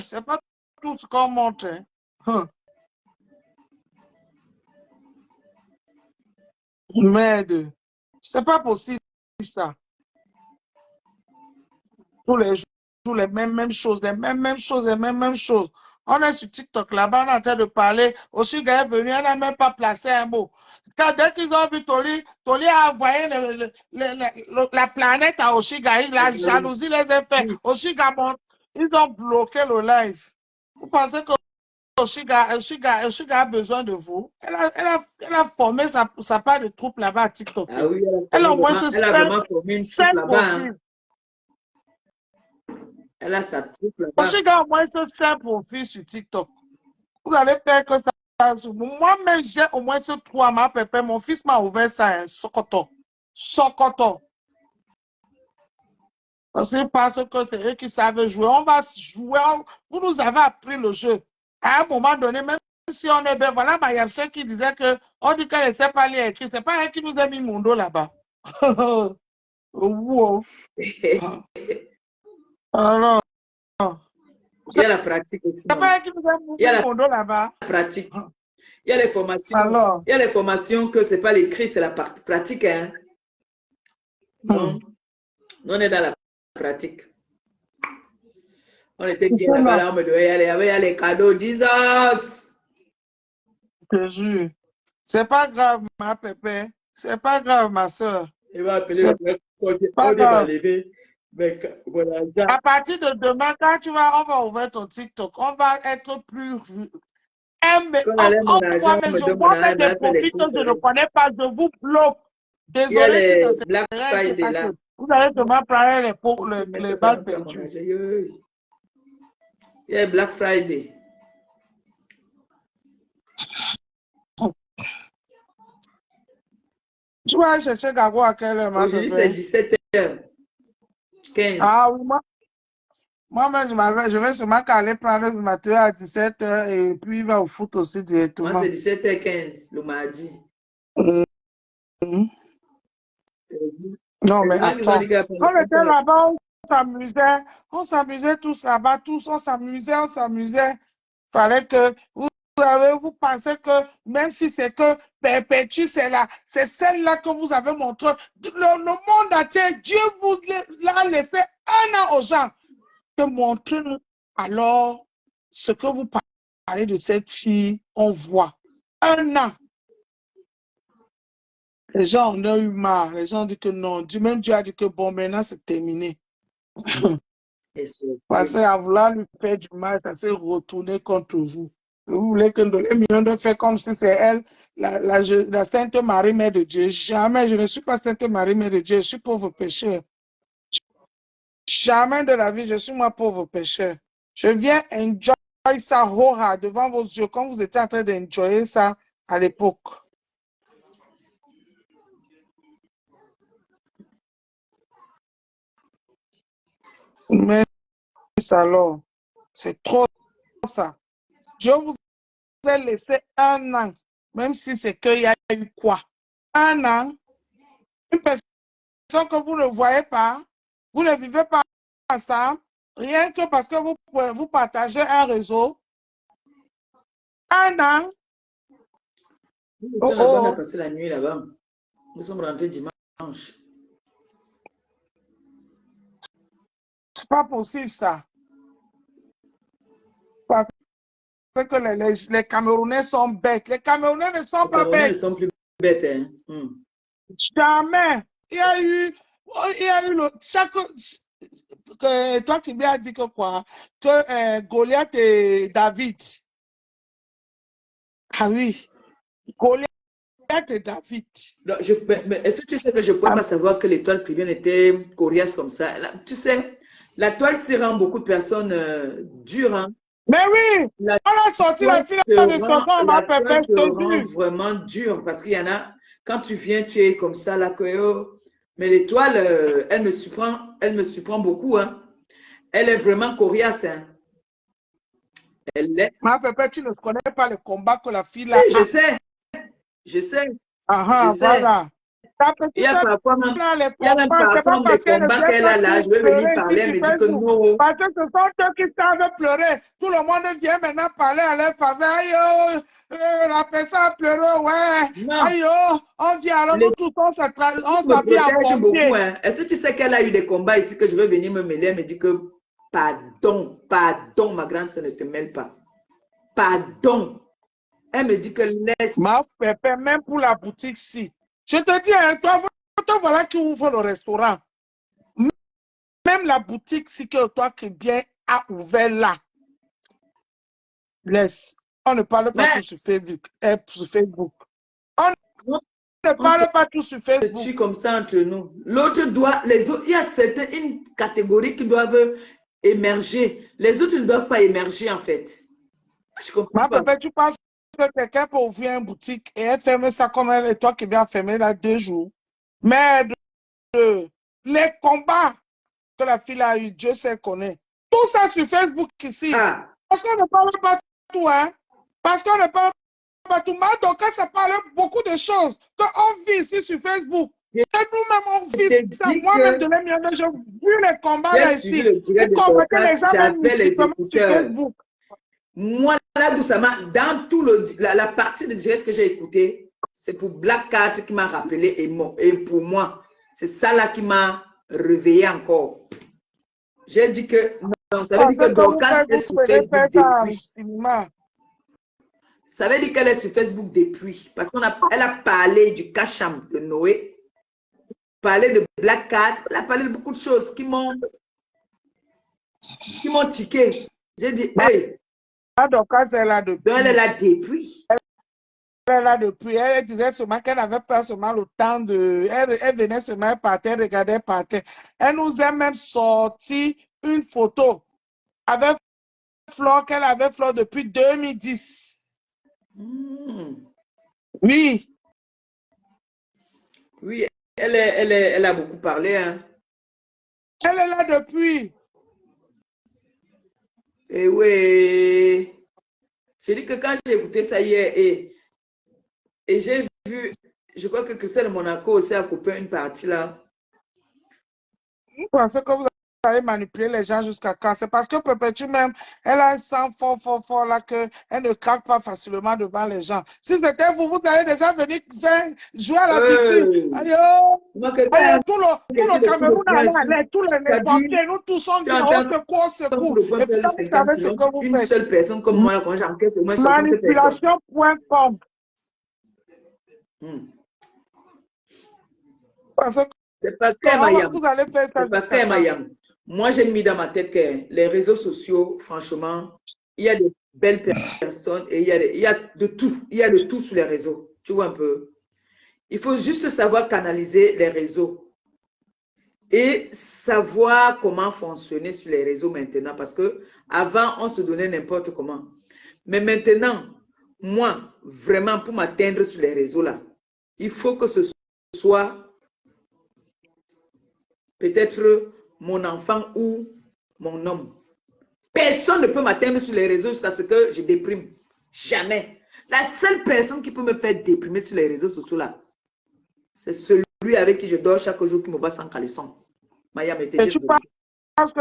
Speaker 2: c'est pas tout ce qu'on montre. Merde, c'est pas possible ça. Tous les jours, les mêmes choses, les mêmes choses. On est sur TikTok là-bas, on est en train de parler. Oshiga est venu, elle n'a même pas placé un mot. Dès qu'ils ont vu Toli a envoyé la planète à Oshiga, la jalousie les a fait. Oshiga, ils ont bloqué le live. Vous pensez que Oshiga a besoin de vous. Elle a formé sa part de troupe là-bas à TikTok.
Speaker 1: Ah oui,
Speaker 2: Elle a au moins
Speaker 1: elle a vraiment formé une troupe là-bas. Hein. Elle a sa troupe là-bas.
Speaker 2: Oshiga a au moins 5 profils sur TikTok. Vous allez faire que ça. Moi-même, j'ai au moins 3 ma pépé. Mon fils m'a ouvert ça, hein, Sokoto. C'est parce que c'est eux qui savent jouer. On va jouer. Vous nous avez appris le jeu. À un moment donné, même si on est bien, voilà, il y a ceux qui disaient que on dit qu'elle ne sait pas lire écrire. C'est pas elle qui nous a mis mon dos là-bas. Wow. Alors.
Speaker 1: Il y a la pratique aussi.
Speaker 2: C'est pas elle qui nous a mis mon dos là-bas.
Speaker 1: La pratique. Il y a les formations.
Speaker 2: Alors.
Speaker 1: Il y a les formations que c'est pas l'écrit, c'est la pratique. Hein. Donc, on est dans la pratique. On était bien là-bas, là, on me devait y aller. Il y avait les cadeaux, Jesus!
Speaker 2: Je te jure. C'est pas grave, ma pépé. C'est pas grave, ma soeur.
Speaker 1: Il va appeler le prêtre. On va lever. Voilà,
Speaker 2: à partir de demain, quand on va ouvrir ton TikTok, on va être plus. Moi-même, des profits que je ne connais pas, je vous bloque. Désolé si ça
Speaker 1: Black Friday là.
Speaker 2: Vous allez demain prendre les balles perdues.
Speaker 1: Il y a Black Friday.
Speaker 2: Tu vas chercher Gago à quelle heure, ma bébé?
Speaker 1: Aujourd'hui, c'est 17h15.
Speaker 2: Ah oui, moi-même, je vais sûrement aller prendre le matin à 17h et puis il va au foot aussi directement.
Speaker 1: Moi, c'est 17h15 le mardi.
Speaker 2: Non, mais attends. On était là-bas, on s'amusait tous là-bas, on s'amusait. Fallait que vous pensez que même si c'est que Perpétue, c'est là, c'est celle-là que vous avez montré. Le monde entier, Dieu vous l'a laissé 1 an aux gens. Que montrez-nous alors ce que vous parlez de cette fille, on voit. 1 an. Les gens en ont eu marre. Les gens ont dit que non. Même Dieu a dit que bon, maintenant c'est terminé. Parce qu'à vouloir lui faire du mal, ça s'est retourné contre vous. Vous voulez que les millions de faire comme si c'est elle, la Sainte Marie, Mère de Dieu. Jamais, je ne suis pas Sainte Marie, Mère de Dieu. Je suis pauvre pécheur. Jamais de la vie, je suis moi pauvre pécheur. Je viens enjoy ça hora devant vos yeux, comme vous étiez en train d'enjoyer ça à l'époque. Mais alors, c'est trop ça. Je vous ai laissé 1 an, même si c'est qu'il y a eu quoi? 1 an, une personne que vous ne voyez pas, vous ne vivez pas ensemble, rien que parce que vous partagez un réseau. 1 an.
Speaker 1: On a passé la nuit là-bas. Nous sommes rentrés dimanche.
Speaker 2: C'est pas possible ça. Parce que les Camerounais sont bêtes. Les Camerounais ne sont pas bêtes.
Speaker 1: Les Camerounais ne sont plus bêtes. Hein.
Speaker 2: Jamais. Il y a eu toi qui m'as dit que quoi? Que Goliath et David. Ah oui. Goliath et David.
Speaker 1: Mais est-ce que tu sais que je ne pouvais pas savoir que l'étoile privienne était coriace comme ça? Là, tu sais, la toile se rend beaucoup de personnes dures. Hein?
Speaker 2: Mais oui, on a sorti la fille de son corps,
Speaker 1: la toile te rend vraiment dur parce qu'il y en a, quand tu viens, tu es comme ça, là, mais l'étoile, elle me surprend beaucoup. Hein? Elle est vraiment coriace. Hein? Elle est...
Speaker 2: Ma pépé, tu ne connais pas le combat que la fille a.
Speaker 1: Oui, je sais. Je sais.
Speaker 2: Ah, voilà.
Speaker 1: Il y a parfois même, des combats qu'elle a là. Je vais venir parler, elle me dit que non.
Speaker 2: Parce que ce sont eux qui savent pleurer. Tout le monde vient maintenant parler à leur faveur. Aïe, la personne a pleuré, ouais.
Speaker 1: Non.
Speaker 2: Aïe, on vient alors nous tous, on s'habille en pompier.
Speaker 1: Hein. Est-ce que tu sais qu'elle a eu des combats ici que je vais venir me mêler? Elle me dit que pardon, ma grande sœur, ne te mêle pas. Pardon. Elle me dit que laisse.
Speaker 2: Ma pépé, même pour la boutique, si. Je te dis, hein, toi voilà qui ouvre le restaurant. Même la boutique, si que toi qui bien a ouvert là. Laisse. on ne parle pas
Speaker 1: Mais
Speaker 2: tout sur Facebook. Sur Facebook. On
Speaker 1: on,
Speaker 2: ne
Speaker 1: on se
Speaker 2: parle pas tout sur Facebook.
Speaker 1: tue comme ça entre nous. L'autre doit, les autres, il y a une catégorie qui doivent émerger. Les autres ne doivent pas émerger en fait. Je comprends
Speaker 2: Ma
Speaker 1: pas.
Speaker 2: papa, tu penses que quelqu'un peut ouvrir une boutique et elle ferme ça comme elle et toi qui viens fermer là 2 jours. Mais les combats que la fille a eu, Dieu sait connaît. Tout ça sur Facebook ici.
Speaker 1: Ah,
Speaker 2: Parce qu'on ne parle pas tout, hein. Parce qu'on ne parle pas tout. Donc, ça parle beaucoup de choses qu'on vit ici sur Facebook.
Speaker 1: je
Speaker 2: Et nous-mêmes, on vit
Speaker 1: t'ai
Speaker 2: ça.
Speaker 1: dit
Speaker 2: Moi-même,
Speaker 1: que
Speaker 2: de la mienne, j'ai vu les combats
Speaker 1: j'ai
Speaker 2: là
Speaker 1: suivi
Speaker 2: ici.
Speaker 1: le direct
Speaker 2: Vous
Speaker 1: de
Speaker 2: combattez les
Speaker 1: Dorcas,
Speaker 2: gens même
Speaker 1: j'avais les
Speaker 2: mystiquement sur
Speaker 1: écouteurs.
Speaker 2: Facebook.
Speaker 1: Moi, là, doucement, dans tout la partie de direct que j'ai écouté, c'est pour Black Cat qui m'a rappelé et pour moi, c'est ça là qui m'a réveillé encore. J'ai dit que non, ça veut dire que Dorcas est sur Facebook depuis. Ça veut dire qu'elle est sur Facebook depuis. Parce qu'elle a parlé du Kacham de Noé, parlé de Black Cat, elle a parlé de beaucoup de choses qui m'ont tiqué. J'ai dit, hey,
Speaker 2: Dorcas est là depuis.
Speaker 1: donc elle est là depuis.
Speaker 2: Elle est là depuis. Elle disait seulement qu'elle avait peur seulement le temps de... Elle venait seulement par terre, regardait par terre. Elle nous a même sorti une photo avec Flore, qu'elle avait Flore depuis 2010. Oui.
Speaker 1: Oui, elle a beaucoup parlé. Hein.
Speaker 2: Elle est là depuis.
Speaker 1: Et oui. J'ai dit que quand j'ai écouté ça hier et j'ai vu, je crois que Christelle de Monaco aussi a coupé une partie là.
Speaker 2: Vous pensez que vous allez manipuler les gens jusqu'à quand? C'est parce que Perpétue même, elle a un sang fort là qu'elle ne craque pas facilement devant les gens. Si c'était vous, vous allez déjà venir jouer à la victime. Aïe, tout le Cameroun allait, tous les portiers, nous tous on dit, on secoue. Et puis vous savez ce que vous
Speaker 1: une
Speaker 2: faites.
Speaker 1: seule personne comme moi, quand j'encaisse, moi je suis
Speaker 2: Manipulation.com.
Speaker 1: C'est parce qu'elle
Speaker 2: vous allez faire ça.
Speaker 1: C'est parce qu'elle moi, j'ai mis dans ma tête que les réseaux sociaux, franchement, il y a de belles personnes et il y a de tout. Il y a de tout sur les réseaux. Tu vois un peu? Il faut juste savoir canaliser les réseaux et savoir comment fonctionner sur les réseaux maintenant. Parce que avant, on se donnait n'importe comment. Mais maintenant, moi, vraiment, pour m'atteindre sur les réseaux là, il faut que ce soit peut-être mon enfant ou mon homme. Personne ne peut m'atteindre sur les réseaux jusqu'à ce que je déprime. Jamais. La seule personne qui peut me faire déprimer sur les réseaux sociaux là, c'est celui avec qui je dors chaque jour qui me voit sans caleçon.
Speaker 2: Et tu penses que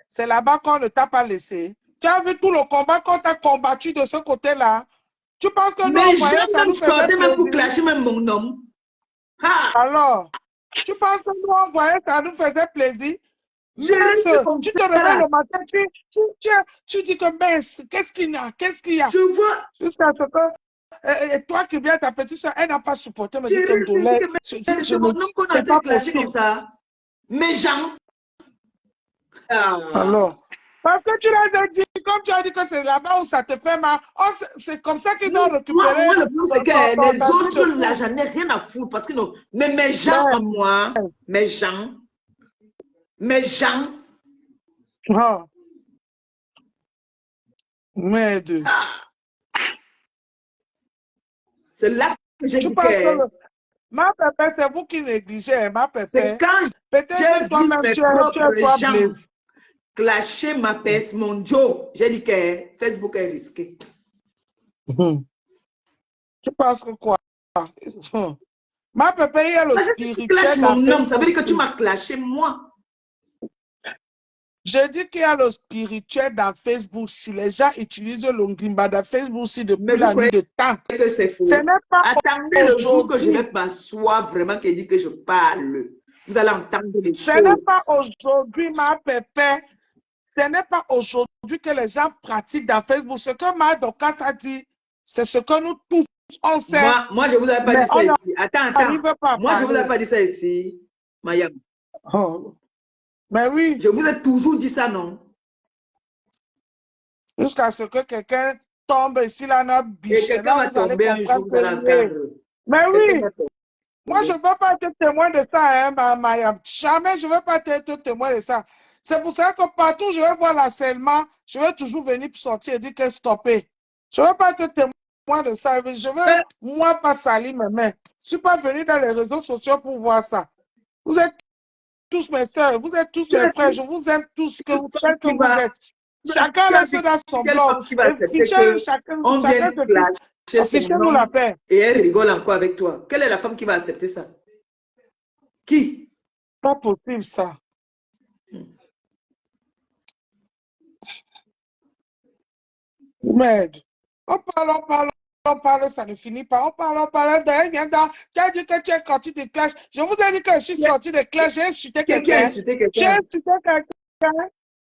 Speaker 2: c'est là-bas qu'on ne t'a pas laissé? Tu as vu tout le combat qu'on t'a combattu de ce côté-là? Tu penses que nous,
Speaker 1: mais
Speaker 2: ça nous faisait plaisir?
Speaker 1: même pour clasher même mon homme. Ha!
Speaker 2: Alors, tu penses que nous, on voyait ça nous faisait plaisir? Tu te réveilles le matin, tu dis que qu'est-ce qu'il y a? Qu'est-ce qu'il y a?
Speaker 1: Je vois.
Speaker 2: Jusqu'à ce que et toi qui viens ta petite soeur, elle n'a pas supporté, me dit que douleur.
Speaker 1: C'est mon homme qu'on a été clasher comme ça. Mes gens.
Speaker 2: Alors, parce que tu l'as dit, comme tu as dit que c'est là-bas où ça te fait mal, c'est comme ça qu'ils doivent récupérer.
Speaker 1: Moi, le plus, c'est que les autres, là, j'en ai rien à foutre. Parce que non, mais mes gens à moi, mes gens.
Speaker 2: Oh. Merde.
Speaker 1: C'est là que j'ai dit
Speaker 2: ma pépé, c'est vous qui négligez, ma pépé.
Speaker 1: C'est quand
Speaker 2: peut-être toi-même tu es
Speaker 1: gens clasher ma peste, mon Joe. J'ai dit que Facebook est risqué.
Speaker 2: Tu penses que quoi? Ma pépé, il y a le spirituel dans
Speaker 1: mon homme, ça veut dire que tu m'as clashé moi.
Speaker 2: Je dis qu'il y a le spirituel dans Facebook. Si les gens utilisent le Ngimba dans Facebook si depuis la nuit de temps.
Speaker 1: Que c'est faux. Ce n'est pas attendez le jour que je vais m'asseoir vraiment qui dit que je parle. Vous allez entendre les choses.
Speaker 2: Ce n'est pas aujourd'hui, ma pépé. Ce n'est pas aujourd'hui que les gens pratiquent dans Facebook. Ce que ma Dorcas a dit, c'est ce que nous tous on sait.
Speaker 1: Moi, je ne vous avais pas dit ça ici. Attends. Moi, je ne vous avais pas dit ça ici, Mayam.
Speaker 2: Oh. Mais oui.
Speaker 1: Je vous ai toujours dit ça, non?
Speaker 2: Jusqu'à ce que quelqu'un tombe ici, là, n'a
Speaker 1: Et
Speaker 2: biche.
Speaker 1: quelqu'un
Speaker 2: Là,
Speaker 1: va
Speaker 2: vous allez
Speaker 1: tomber un jour,
Speaker 2: comprendre
Speaker 1: vous allez
Speaker 2: que...
Speaker 1: entendre.
Speaker 2: Mais
Speaker 1: Quelqu'un
Speaker 2: oui,
Speaker 1: va tomber.
Speaker 2: moi, je ne veux pas être témoin de ça, hein, Maya. Jamais je ne veux pas être témoin de ça. C'est pour ça que partout, je vais voir l'harcèlement, je vais toujours venir pour sortir et dire que stopper. Je ne veux pas être témoin de ça. Je veux, moi, pas salir mes mains. Je ne suis pas venu dans les réseaux sociaux pour voir ça. Vous êtes tous mes soeurs, vous êtes tous
Speaker 1: Tu
Speaker 2: mes
Speaker 1: as
Speaker 2: frères,
Speaker 1: dit
Speaker 2: je vous aime tous,
Speaker 1: quelle femme
Speaker 2: tel que
Speaker 1: qui
Speaker 2: vous
Speaker 1: va,
Speaker 2: êtes. Chacun
Speaker 1: tu as
Speaker 2: reste
Speaker 1: dit
Speaker 2: dans son
Speaker 1: quelle
Speaker 2: blog.
Speaker 1: femme qui va
Speaker 2: Et
Speaker 1: accepter
Speaker 2: fichez,
Speaker 1: que
Speaker 2: chacun
Speaker 1: on vienne
Speaker 2: se
Speaker 1: clasher son
Speaker 2: fichez-nous la
Speaker 1: nom
Speaker 2: paix.
Speaker 1: et elle rigole encore avec toi? Quelle est la femme qui va accepter ça? Qui?
Speaker 2: Pas possible, ça. Merde. On parle, ça ne finit pas. On parle, tu as dit que tu es sorti de clash. Je vous ai dit que je suis sorti de clash, j'ai insulté
Speaker 1: Qui a
Speaker 2: quelqu'un.
Speaker 1: insulté
Speaker 2: J'ai
Speaker 1: quelqu'un?
Speaker 2: insulté quelqu'un.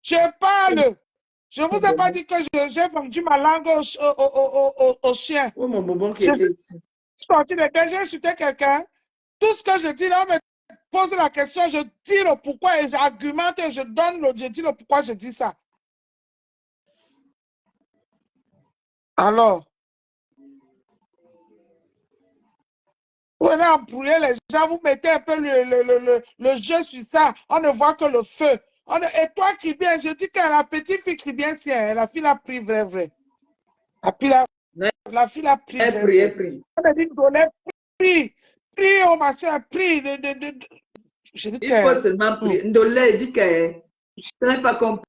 Speaker 2: Je parle. Je ne vous ai pas dit que j'ai vendu ma langue au chien.
Speaker 1: Oh, mon bonbon qui
Speaker 2: Je
Speaker 1: était
Speaker 2: suis
Speaker 1: ici.
Speaker 2: sorti de clash, j'ai insulté quelqu'un. Tout ce que je dis là, on me pose la question, je dis le pourquoi et j'argumente et je dis le pourquoi je dis ça. Alors, vous venez embrouiller les gens, vous mettez un peu le jeu sur ça, on ne voit que le feu. Et toi qui viens, je dis que la petite fille qui vient, la fille a pris vrai. La fille a pris vrai.
Speaker 1: Elle prie.
Speaker 2: On a dit donner prie, oh ma soeur, prie. Je dis
Speaker 1: Il faut
Speaker 2: que...
Speaker 1: seulement prier. Ndolé dit que ce n'est pas comme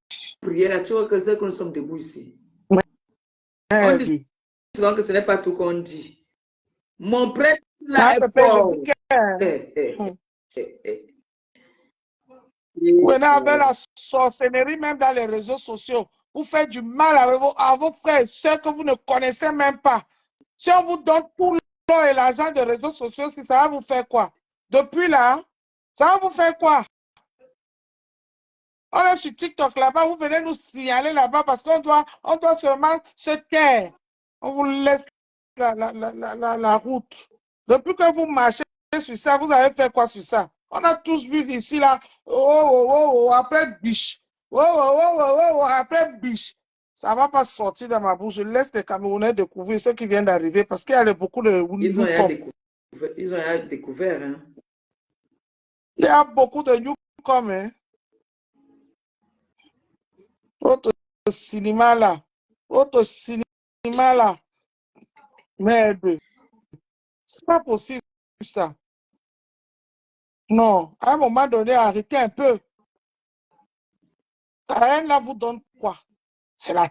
Speaker 1: prier là, tu vois que c'est que nous sommes debout ici. On dit souvent que ce n'est pas tout qu'on dit. Mon prêtre là est fort.
Speaker 2: Vous venez avec la sorcellerie même dans les réseaux sociaux. Vous faites du mal à vos frères et soeurs que vous ne connaissez même pas. Si on vous donne tout l'or et l'argent des réseaux sociaux, ça va vous faire quoi? Depuis là, ça va vous faire quoi? On est sur TikTok là-bas, vous venez nous signaler là-bas parce qu'on doit seulement se taire. On vous laisse la route. Depuis que vous marchez sur ça, vous avez fait quoi sur ça? On a tous vu ici là, après biche. Après biche. Ça ne va pas sortir dans ma bouche. Je laisse les Camerounais découvrir ce qui vient d'arriver parce qu'il y a beaucoup de
Speaker 1: Ils ont découvert. Hein.
Speaker 2: Il y a beaucoup de newcomers. Hein. Autre cinéma là. Merde. C'est pas possible ça. Non, à un moment donné, arrêtez un peu. La reine là vous donne quoi? C'est la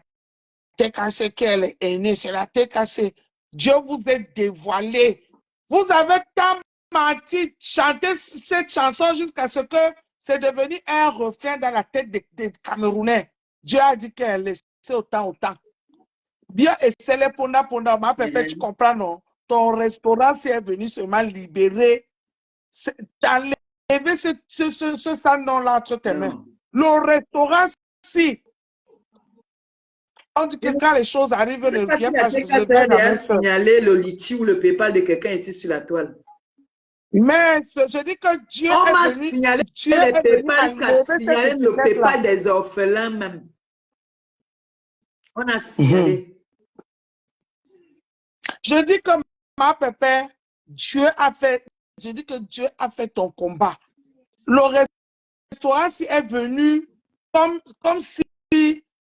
Speaker 2: tête cassée qu'elle est née, c'est la tête cassée. Dieu vous a dévoilé. Vous avez tant menti, chanté cette chanson jusqu'à ce que c'est devenu un refrain dans la tête des Camerounais. Dieu a dit qu'elle laissait autant. Bien, et c'est le ponda, ma pépé, tu comprends, non? Ton restaurant, si est venu seulement libérer, t'enlever ce sang-nom-là entre tes mains. Le restaurant, si. On dit que quand les choses arrivent, ne vient pas se lever la main seule.
Speaker 1: Signaler le litchi ou le PayPal de quelqu'un ici sur la toile.
Speaker 2: Mais je dis que Dieu est venu.
Speaker 1: Signalé
Speaker 2: Dieu
Speaker 1: les
Speaker 2: est venu
Speaker 1: PayPal jusqu'à signaler le PayPal des orphelins même. On a signalé.
Speaker 2: Je dis que ma pépé, Dieu a fait. Je dis que Dieu a fait ton combat. Le restaurant si est venu comme si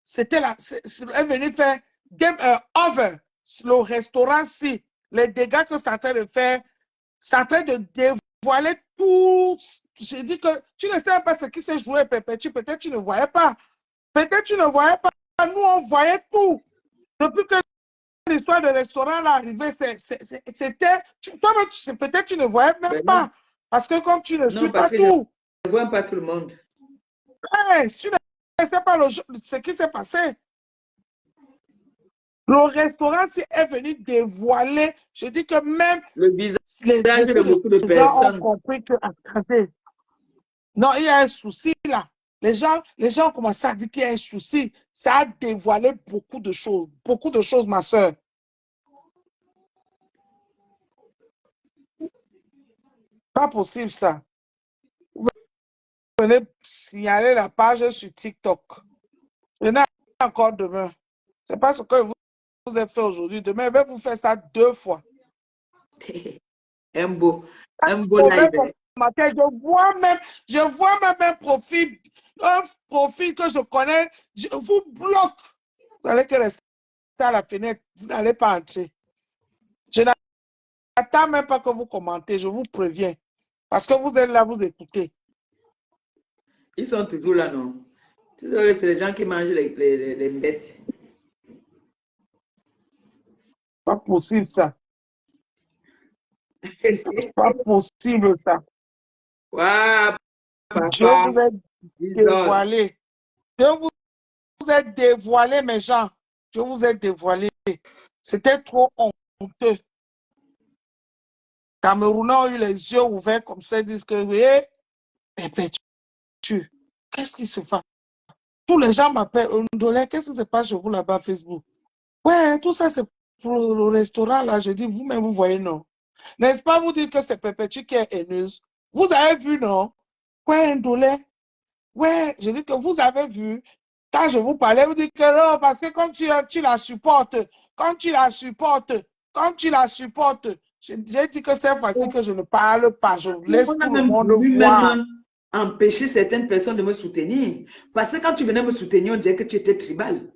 Speaker 2: c'était là, est venu faire game over. Le restaurant si les dégâts que c'est en train de faire, c'est en train de dévoiler tout. J'ai dit que tu ne sais pas ce qui s'est joué, Pépé. Peut-être tu ne voyais pas. Peut-être tu ne voyais pas. Nous, on voyait tout. Depuis que l'histoire de restaurant là arrivée, c'était. Toi-même, peut-être tu ne voyais même pas. Non. Parce que comme tu ne suis pas tout.
Speaker 1: Je ne vois pas tout le monde.
Speaker 2: Hey, si tu ne sais pas ce qui s'est passé. Le restaurant est venu dévoiler. Je dis que même
Speaker 1: le visage de beaucoup de personnes
Speaker 2: ont compris que, attendez, non, il y a un souci là. Les gens ont commencé à dire qu'il y a un souci. Ça a dévoilé beaucoup de choses, ma soeur. Pas possible ça. Vous venez signaler la page sur TikTok. Venez encore demain. C'est pas ce que vous vous ai fait aujourd'hui, demain, je vais vous faire ça 2 fois.
Speaker 1: Un beau
Speaker 2: Mauvais
Speaker 1: live.
Speaker 2: commentaire. Je vois même un profil que je connais, je vous bloque. Vous allez que rester à la fenêtre, vous n'allez pas entrer. Je n'attends même pas que vous commentez, je vous préviens. Parce que vous êtes là, vous écoutez.
Speaker 1: Ils sont toujours là, non? C'est les gens qui mangent les bêtes.
Speaker 2: Pas possible ça. Pas possible ça.
Speaker 1: Waouh,
Speaker 2: Je vous
Speaker 1: papa.
Speaker 2: ai dévoilé. Je vous ai dévoilé, mes gens. Je vous ai dévoilé. C'était trop honteux. Camerounais ont eu les yeux ouverts comme ça, ils disent que oui, tu. Qu'est-ce qui se passe? Tous les gens m'appellent Ndolé, qu'est-ce qui se passe chez vous là-bas, Facebook? Ouais, tout ça c'est pour le restaurant là. Je dis, vous-même, vous voyez, non? N'est-ce pas vous dire que c'est Perpétue qui est haineuse? Vous avez vu, non? Ouais, Ndolé. Ouais, je dis que vous avez vu. Quand je vous parlais, vous dites que non, parce que comme tu la supportes, comme tu la supportes, comme tu la supportes, j'ai dit que c'est facile que je ne parle pas, je laisse tout le monde voir.
Speaker 1: Même empêcher certaines personnes de me soutenir. Parce que quand tu venais me soutenir, on disait que tu étais tribal.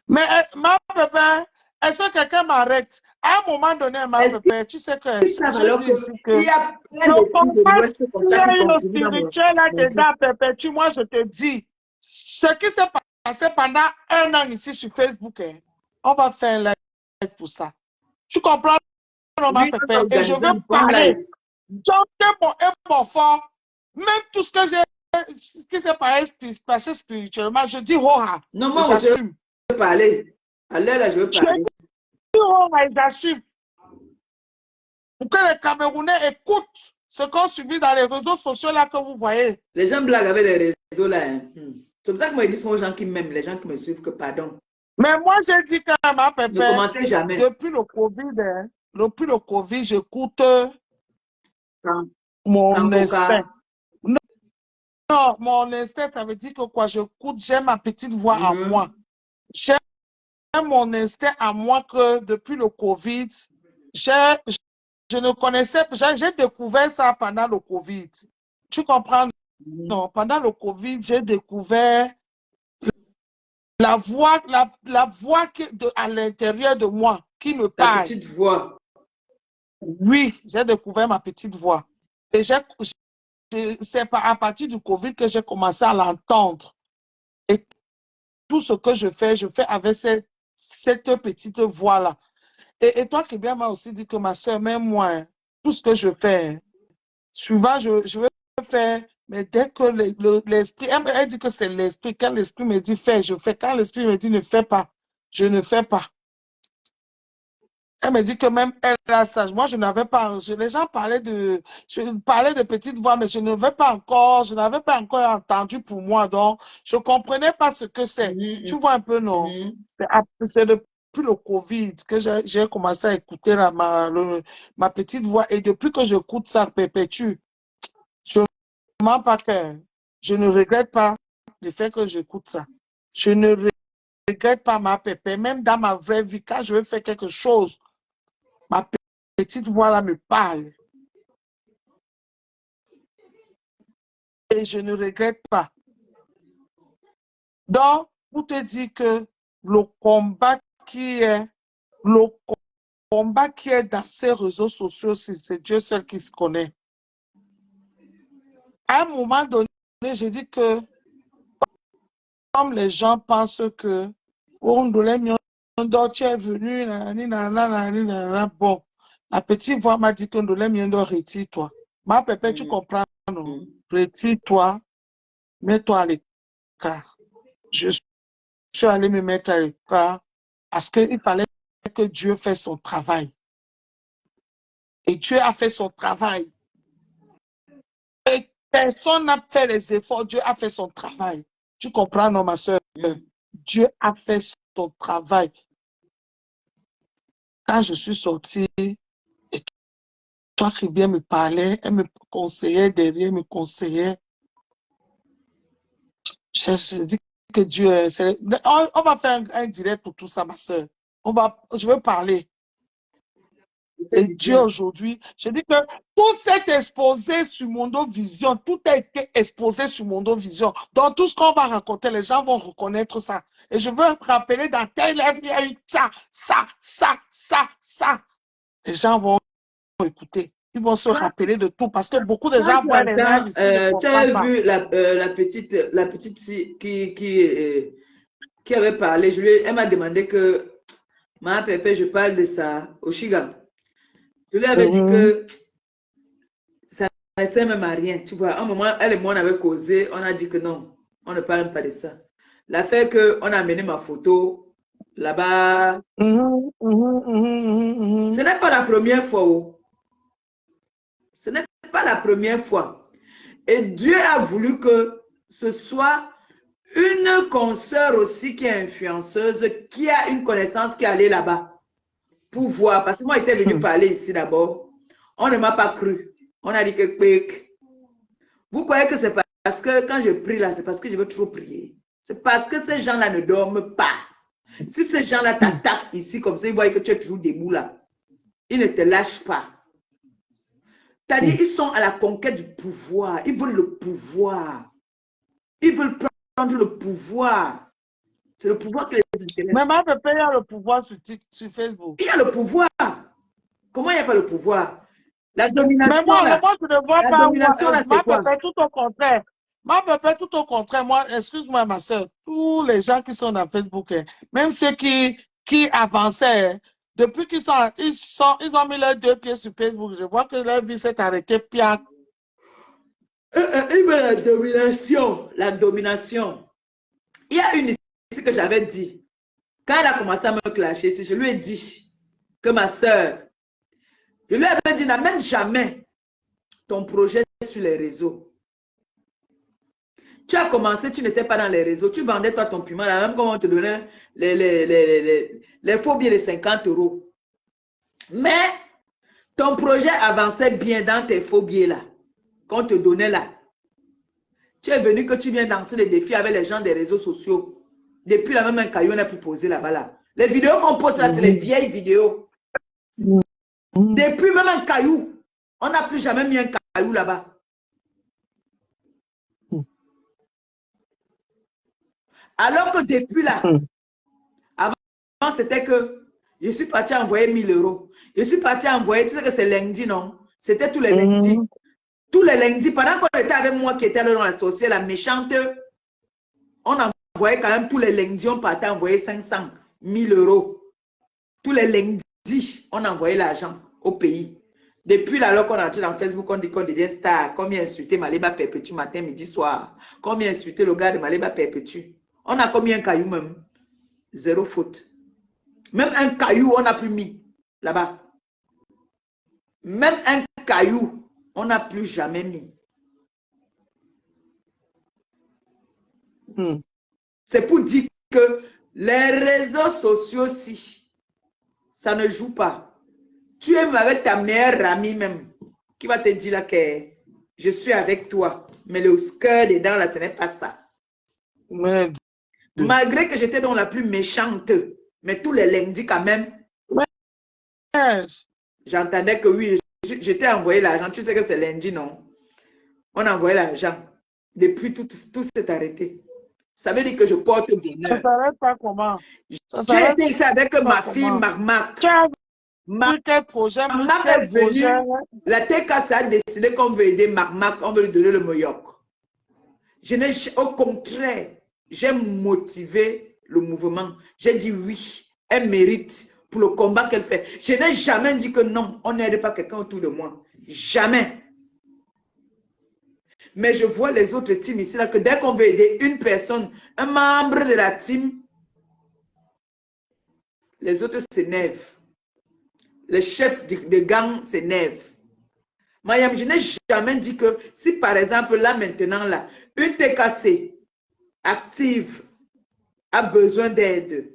Speaker 2: Mais ma pépin, est-ce que quelqu'un m'arrête? À un moment donné, ma pépin, tu sais que je dis ici que
Speaker 1: il y a plein
Speaker 2: je
Speaker 1: de filles de
Speaker 2: comprends
Speaker 1: l'Ouest
Speaker 2: s'il
Speaker 1: comme
Speaker 2: y
Speaker 1: ça qui
Speaker 2: a une
Speaker 1: contribuent dans
Speaker 2: spirituelle
Speaker 1: mon truc.
Speaker 2: là-dedans, pépin, moi je te dis, ce qui s'est passé pendant 1 an ici sur Facebook, hein, on va faire un live pour ça. Tu comprends, non, ma
Speaker 1: Oui,
Speaker 2: pépin? Et je veux
Speaker 1: un
Speaker 2: parler.
Speaker 1: live.
Speaker 2: Donc, mon fort, même tout ce que j'ai, ce qui s'est passé spirituellement, je dis hoha,
Speaker 1: Non,
Speaker 2: et
Speaker 1: moi aussi, je
Speaker 2: j'assume.
Speaker 1: veux parler. À l'heure là, je veux parler.
Speaker 2: Je dis hoha et j'assume. Pour que les Camerounais écoutent ce qu'on subit dans les réseaux sociaux là que vous voyez.
Speaker 1: Les gens blaguent avec les réseaux là. Hein. C'est pour ça que moi, je dis aux gens qui m'aiment, les gens qui me suivent, que pardon.
Speaker 2: Mais moi, j'ai dit quand même, hein,
Speaker 1: Ne
Speaker 2: Pépé,
Speaker 1: commentez jamais.
Speaker 2: depuis le Covid, j'écoute mon instinct. Non, mon instinct, ça veut dire que quoi, j'écoute, j'ai ma petite voix à moi. J'ai mon instinct à moi que depuis le Covid, je ne connaissais pas, j'ai découvert ça pendant le Covid. Tu comprends? Non, pendant le Covid, j'ai découvert la voix à l'intérieur de moi qui me
Speaker 1: Ta
Speaker 2: parle.
Speaker 1: petite voix.
Speaker 2: Oui, j'ai découvert ma petite voix. Et c'est à partir du Covid que j'ai commencé à l'entendre. Et tout ce que je fais avec cette petite voix-là. Et toi qui bien m'a aussi dit que ma soeur, même moi, hein, tout ce que je fais, hein, souvent je vais faire, mais dès que l'esprit, elle dit que c'est l'esprit, quand l'esprit me dit fais, je fais, quand l'esprit me dit ne fais pas, je ne fais pas. Elle me dit que même elle a ça. Moi, je n'avais pas. Les gens parlaient de petite voix, mais je n'avais pas encore entendu pour moi. Donc, je ne comprenais pas ce que c'est. Tu vois un peu, non? C'est depuis le Covid que j'ai commencé à écouter ma petite voix. Et depuis que j'écoute ça perpétue, je ne mens pas que je ne regrette pas le fait que j'écoute ça. Je ne regrette pas ma pépé. Même dans ma vraie vie, quand je veux faire quelque chose, ma petite voix là me parle. Et je ne regrette pas. Donc, pour te dire que le combat qui est dans ces réseaux sociaux, c'est Dieu seul qui se connaît. À un moment donné, j'ai dit que comme les gens pensent que tu es venu, bon, la petite voix m'a dit que retire-toi. Ma pépé, tu comprends, non? Retire-toi, mets-toi à l'écart. Je suis allé me mettre à l'écart parce qu'il fallait que Dieu fasse son travail. Et Dieu a fait son travail. Et personne n'a fait les efforts. Dieu a fait son travail. Tu comprends, non, ma soeur? Dieu a fait son travail. Quand je suis sortie, et toi qui viens me parler, elle me conseillait derrière, me conseillait. Je dis que Dieu est... On va faire un direct pour tout ça, ma soeur. Je veux parler. Et Dieu aujourd'hui, je dis que tout s'est exposé sur Mondo Vision, tout a été exposé sur Mondo Vision. Dans tout ce qu'on va raconter, les gens vont reconnaître ça. Et je veux rappeler dans tel livre, il y a eu ça. Les gens vont écouter. Ils vont se rappeler de tout parce que beaucoup de gens voient les lives ici.
Speaker 1: Tu as vu la petite qui avait parlé, elle m'a demandé que ma pépé, je parle de ça au Chiga. Je lui avais dit que ça ne sert même à rien. Tu vois, à un moment, elle et moi, on avait causé, on a dit que non, on ne parle même pas de ça. L'affaire qu'on a amené ma photo là-bas, ce n'est pas la première fois. Ce n'est pas la première fois. Et Dieu a voulu que ce soit une consoeur aussi qui est influenceuse, qui a une connaissance qui est allée là-bas pour voir. Parce que moi, j'étais venu parler ici d'abord. On ne m'a pas cru. On a dit que vous croyez que c'est parce que quand je prie là, c'est parce que je veux toujours prier. C'est parce que ces gens-là ne dorment pas. Si ces gens-là t'attaquent ici comme ça, ils voient que tu es toujours debout là. Ils ne te lâchent pas. C'est-à-dire, ils sont à la conquête du pouvoir. Ils veulent le pouvoir. Ils veulent prendre le pouvoir. C'est le pouvoir qui les intéresse.
Speaker 2: Mais ma pépé, il y a le pouvoir sur Facebook.
Speaker 1: Il y a le pouvoir. Comment il n'y a pas le pouvoir? La domination.
Speaker 2: Mais moi, je ne vois pas.
Speaker 1: Domination, là,
Speaker 2: ma pépé, tout au contraire. Ma pépé, tout au contraire. Moi, excuse-moi, ma soeur, tous les gens qui sont dans Facebook, même ceux qui avançaient, depuis qu'ils ils ont mis leurs 2 pieds sur Facebook, je vois que leur vie s'est arrêtée.
Speaker 1: La domination. La domination. Il y a une ici que j'avais dit. Quand elle a commencé à me clasher, je lui ai dit que ma soeur, je lui avais dit, n'amène jamais ton projet sur les réseaux. Tu as commencé, tu n'étais pas dans les réseaux. Tu vendais toi ton piment, là, même quand on te donnait les faux billets de 50 €. Mais ton projet avançait bien dans tes faux billets là, qu'on te donnait là. Tu es venu que tu viens danser des défis avec les gens des réseaux sociaux. Depuis là, même un caillou, on a pu poser là-bas là. Les vidéos qu'on pose là, c'est les vieilles vidéos. Depuis même un caillou, on n'a plus jamais mis un caillou là-bas. Alors que depuis là, avant c'était que je suis parti envoyer 1 000 €. Je suis parti envoyer, tu sais que c'est lundi, non? C'était tous les lundis. Tous les lundis, pendant qu'on était avec moi qui était là dans la sorcière, la méchante, on envoyait quand même tous les lundis, on partait envoyer 500, 1 000 €. Tous les lundis, on envoyait l'argent au pays. Depuis là, alors qu'on est entré dans Facebook, on dit qu'on devient star. Combien insulter Maléba Perpétue matin, midi, soir. Combien insulter le gars de Maléba Perpétue. On a combien de cailloux même? 0 faute. Même un caillou, on n'a plus mis là-bas. Même un caillou, on n'a plus jamais mis. C'est pour dire que les réseaux sociaux, si ça ne joue pas. Tu es avec ta meilleure amie même, qui va te dire là que je suis avec toi. Mais le cœur dedans, là, ce n'est pas ça. Malgré que j'étais dans la plus méchante, mais tous les lundis quand même, j'entendais que oui, j'étais envoyé l'argent. Tu sais que c'est lundi, non? On a envoyé l'argent. Depuis, tout s'est arrêté. Ça veut dire que je porte bonheur.
Speaker 2: Ça s'arrête pas comment?
Speaker 1: J'ai été ici avec ma fille, Marc.
Speaker 2: Marc
Speaker 1: est venu. La TKC a décidé qu'on veut aider Marc, on veut lui donner le Moyoc. Au contraire, j'ai motivé le mouvement. J'ai dit oui, elle mérite pour le combat qu'elle fait. Je n'ai jamais dit que non, on n'aide pas quelqu'un autour de moi. Jamais. Mais je vois les autres teams ici, là, que dès qu'on veut aider une personne, un membre de la team, les autres s'énervent. Les chefs de gang s'énervent. Mayam, je n'ai jamais dit que si par exemple, là maintenant, là, une TKC active a besoin d'aide,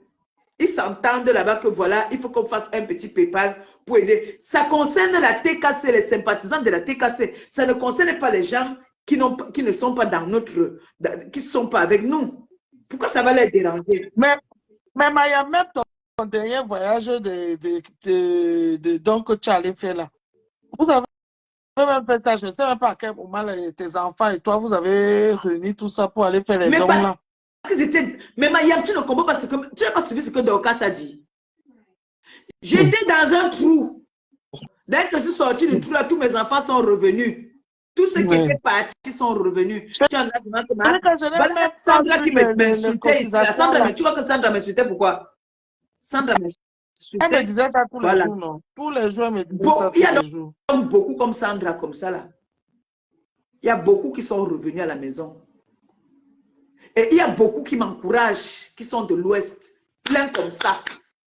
Speaker 1: ils s'entendent là-bas que voilà, il faut qu'on fasse un petit PayPal pour aider. Ça concerne la TKC, les sympathisants de la TKC. Ça ne concerne pas les gens qui ne sont pas dans notre, qui ne sont pas avec nous. Pourquoi ça va les déranger?
Speaker 2: Mais Maya, même ton dernier voyage donc, que tu allais faire là, vous avez même fait ça, je ne sais même pas à quel moment tes enfants et toi, vous avez réuni tout ça pour aller faire les
Speaker 1: Mais
Speaker 2: dons
Speaker 1: parce
Speaker 2: là.
Speaker 1: que j'étais... Mais Mayam, tu ne comprends pas ce que... Tu n'as pas suivi ce que Dorcas a dit. J'étais dans un trou. Dès que je suis sortie du trou là, tous mes enfants sont revenus. Tous ceux qui étaient partis sont revenus. Tu en as voilà Sandra qui m'insultait ici. Sandra, tu vois que Sandra m'insultait pourquoi? Sandra m'insultait.
Speaker 2: Elle me disait ça tous les jours, non? Tous les jours, elle me disait ça tous les jours.
Speaker 1: Il y a beaucoup comme Sandra, comme ça là. Il y a beaucoup qui sont revenus à la maison. Et il y a beaucoup qui m'encouragent, qui sont de l'Ouest, plein comme ça.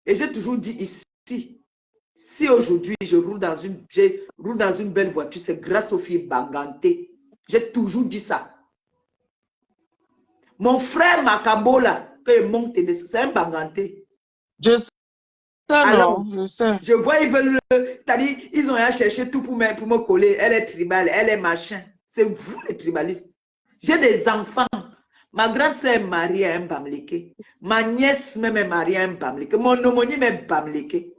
Speaker 1: Et j'ai toujours dit ici, si aujourd'hui je roule dans une belle voiture, c'est grâce aux filles Banganté. J'ai toujours dit ça. Mon frère Makabola, quand il monte, c'est un Banganté.
Speaker 2: Je sais, alors, non, je sais.
Speaker 1: Je vois, ils veulent, c'est-à-dire, ils ont à chercher tout pour me coller. Elle est tribale, elle est machin. C'est vous les tribalistes. J'ai des enfants. Ma grande sœur est mariée à un Bamléké. Ma nièce même est mariée à un Bamléké. Mon homonyme est Bamléké.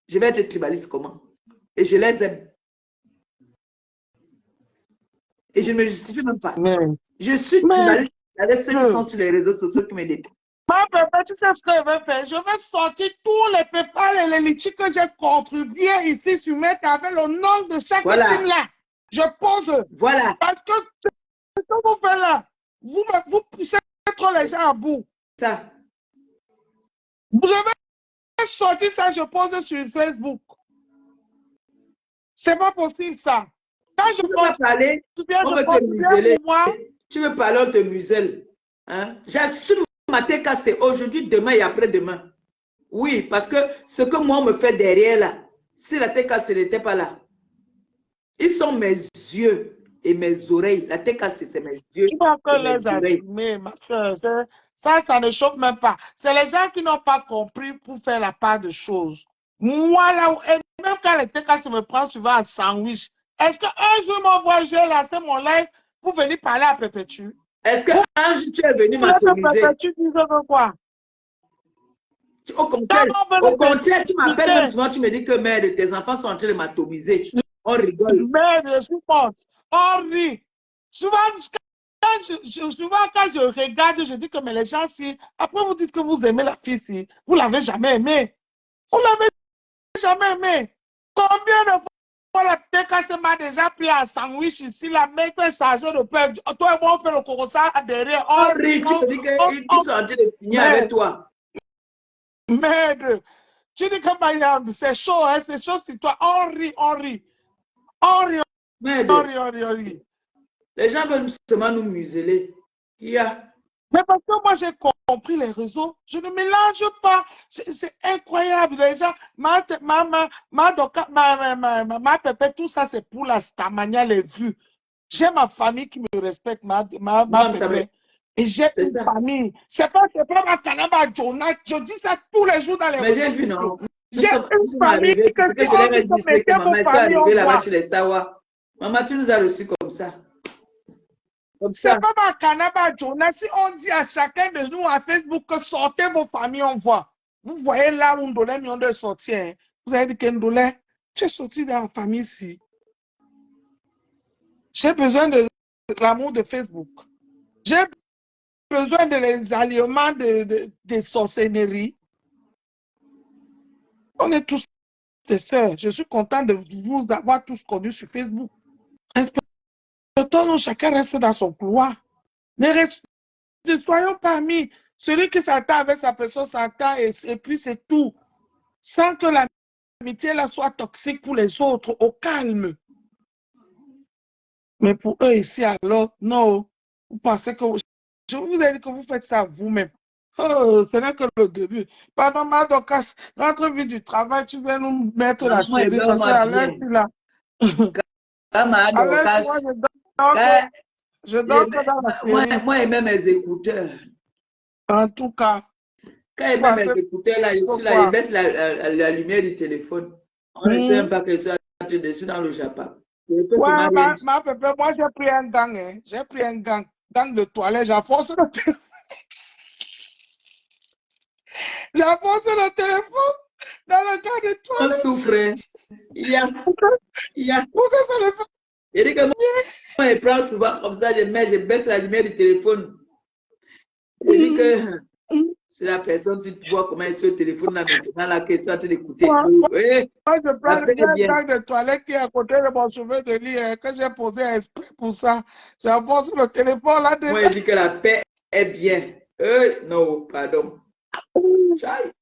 Speaker 1: Je vais être tribaliste comment? Et je les aime. Et je ne me justifie même pas. Je suis tribaliste avec ceux qui sont sur les réseaux sociaux qui me détestent.
Speaker 2: Tu sais ce que je vais faire? Je vais sortir tous les PayPal et les litchis que j'ai contribués ici sur Meta avec le nom de chaque team là. Je pose.
Speaker 1: Voilà.
Speaker 2: Parce que ce que vous faites là, vous poussez trop les gens à bout.
Speaker 1: Ça.
Speaker 2: Vous avez sorti ça, je pose sur Facebook. C'est pas possible ça. Quand je
Speaker 1: peux parler, on veut te museler. Tu veux parler, on te muselle. Hein? J'assume ma TKC aujourd'hui, demain et après-demain. Oui, parce que ce que moi on me fait derrière là, si la TKC n'était pas là, ils sont mes yeux et mes oreilles. La TKC, c'est mes yeux.
Speaker 2: Tu vas encore les assumer, ma soeur. Ça ne choque même pas. C'est les gens qui n'ont pas compris pour faire la part de choses. Moi, là, même quand la TKC me prend souvent un sandwich, est-ce qu'un jour, moi, j'ai lancé mon live pour venir parler à Perpétue?
Speaker 1: Est-ce qu'un jour, tu es venu m'atomiser?
Speaker 2: Perpétue disait quoi?
Speaker 1: Au contraire, tu m'appelles même souvent, tu me dis que merde, tes enfants sont en train de m'atomiser. On rigole.
Speaker 2: Merde, je suis morte. On rit. Souvent, quand je regarde, je dis que mais les gens, si après vous dites que vous aimez la fille, si vous ne l'avez jamais aimée. Vous ne l'avez jamais aimée. Combien de fois la TKC m'a déjà pris un sandwich ici, la mec est chargée de peur. Toi et moi, on fait le corossal derrière.
Speaker 1: On rit, tu me dis qu'ils sont en train de finir avec toi.
Speaker 2: Merde. Tu dis que c'est chaud, hein, c'est chaud sur toi. On rit, on rit. On rit, on rit.
Speaker 1: Les gens veulent seulement nous museler.
Speaker 2: Mais parce que moi, j'ai compris les réseaux. Je ne mélange pas. C'est incroyable. Les gens, ma pépé, tout ça, c'est pour la stamania, les vues. J'ai ma famille qui me respecte, ma pépé. Et j'ai une famille. C'est pas ma canaba Jonah. Je dis ça tous les jours dans les réseaux.
Speaker 1: Mais j'ai vu, non.
Speaker 2: J'ai une famille
Speaker 1: que je l'avais dit, c'est que maman est arrivée là-bas chez les Sawa. Maman, tu nous as reçus comme ça.
Speaker 2: C'est pas ma canaba Jonah. Si on dit à chacun de nous à Facebook que sortez vos familles, on voit. Vous voyez là où Ndolé m'y de sortir. Hein. Vous avez dit que Ndolé, tu es sorti dans la famille ici. J'ai besoin de l'amour de Facebook. J'ai besoin de les alliements de sorcellerie. On est tous des sœurs. Je suis content de vous avoir tous connus sur Facebook. Respectons-nous, chacun reste dans son couloir. Mais ne soyons pas amis. Celui qui s'entend avec sa personne s'entend et puis c'est tout. Sans que l'amitié là soit toxique pour les autres, au calme. Mais pour eux ici, alors, non. Vous pensez que... Je vous ai dit que vous faites ça vous-même. Oh, ce n'est que le début. Pardon, Madokas, rentre vite du travail, tu viens nous mettre la série parce qu'à l'heure, tu là. Je dors que dans la série.
Speaker 1: Moi, j'aime mes écouteurs.
Speaker 2: En tout cas.
Speaker 1: Quand il met mes écouteurs là, je suis là, il baisse la lumière du téléphone. On ne sait même pas que je suis dessus dans le Japon.
Speaker 2: Ouais, moi j'ai pris un gang, hein. J'ai pris un gang. Gang de toilette, j'ai forcé le J'avance le téléphone dans le cas de
Speaker 1: On
Speaker 2: toilette.
Speaker 1: souffre. Il y a,
Speaker 2: Pourquoi ça le fait?
Speaker 1: il dit que moi, je prends souvent comme ça, je baisse la lumière du téléphone. Je dis que c'est la personne, si tu vois comment elle est sur le téléphone là maintenant, là, qu'elle est en train d'écouter.
Speaker 2: Moi,
Speaker 1: Oui,
Speaker 2: je prends
Speaker 1: la paix est
Speaker 2: le
Speaker 1: bien.
Speaker 2: sac de toilette qui est à côté de mon chevet de lit, que j'ai posé exprès pour ça. J'avance le téléphone là
Speaker 1: Moi,
Speaker 2: dedans.
Speaker 1: je dis que la paix est bien. Non, pardon. Chai,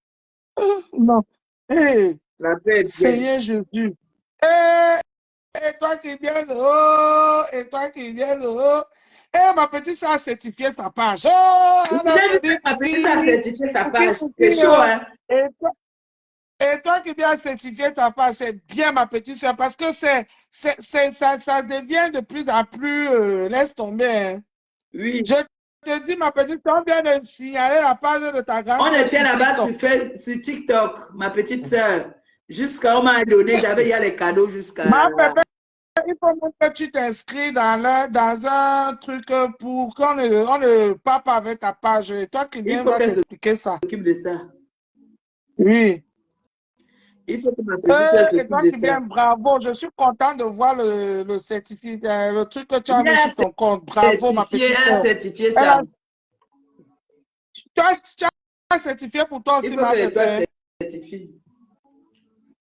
Speaker 2: Non. Hey,
Speaker 1: la paix est bien.
Speaker 2: Seigneur Jésus. Et toi qui viens de haut, et toi qui viens de haut. Et ma petite soeur a certifié sa page. Oh, elle a
Speaker 1: J'ai vu
Speaker 2: dit,
Speaker 1: ma petite a certifié sa page. C'est
Speaker 2: Kiki,
Speaker 1: chaud, hein?
Speaker 2: Et toi qui viens certifier ta page, c'est bien, ma petite soeur, parce que ça devient de plus en plus, laisse tomber. Hein.
Speaker 1: Oui.
Speaker 2: Je te dis, ma petite soeur, on vient de signaler la page de ta grande
Speaker 1: On
Speaker 2: soeur
Speaker 1: était
Speaker 2: sur
Speaker 1: là-bas
Speaker 2: TikTok.
Speaker 1: sur TikTok, ma petite soeur. Jusqu'à on m'a donné, j'avais il y a les cadeaux jusqu'à.
Speaker 2: Ma pépé, il faut même que tu t'inscris dans un truc pour qu'on ne parle pas avec ta page. Et toi qui
Speaker 1: Il
Speaker 2: viens
Speaker 1: faut
Speaker 2: va
Speaker 1: qu'elle
Speaker 2: t'expliquer ça.
Speaker 1: s'occupe de ça.
Speaker 2: Oui.
Speaker 1: Il faut que ma petite soeur
Speaker 2: Et
Speaker 1: s'occupe
Speaker 2: toi
Speaker 1: de
Speaker 2: qui
Speaker 1: ça.
Speaker 2: viens, bravo. Je suis content de voir le certificat, le truc que tu as
Speaker 1: Il
Speaker 2: mis
Speaker 1: a
Speaker 2: sur ton compte. Bravo, ma
Speaker 1: certifié,
Speaker 2: petite
Speaker 1: elle a
Speaker 2: soeur.
Speaker 1: certifié
Speaker 2: Elle
Speaker 1: ça.
Speaker 2: a, tu as certifié pour toi
Speaker 1: Il
Speaker 2: aussi,
Speaker 1: faut
Speaker 2: ma
Speaker 1: que toi
Speaker 2: pépé.
Speaker 1: certifies.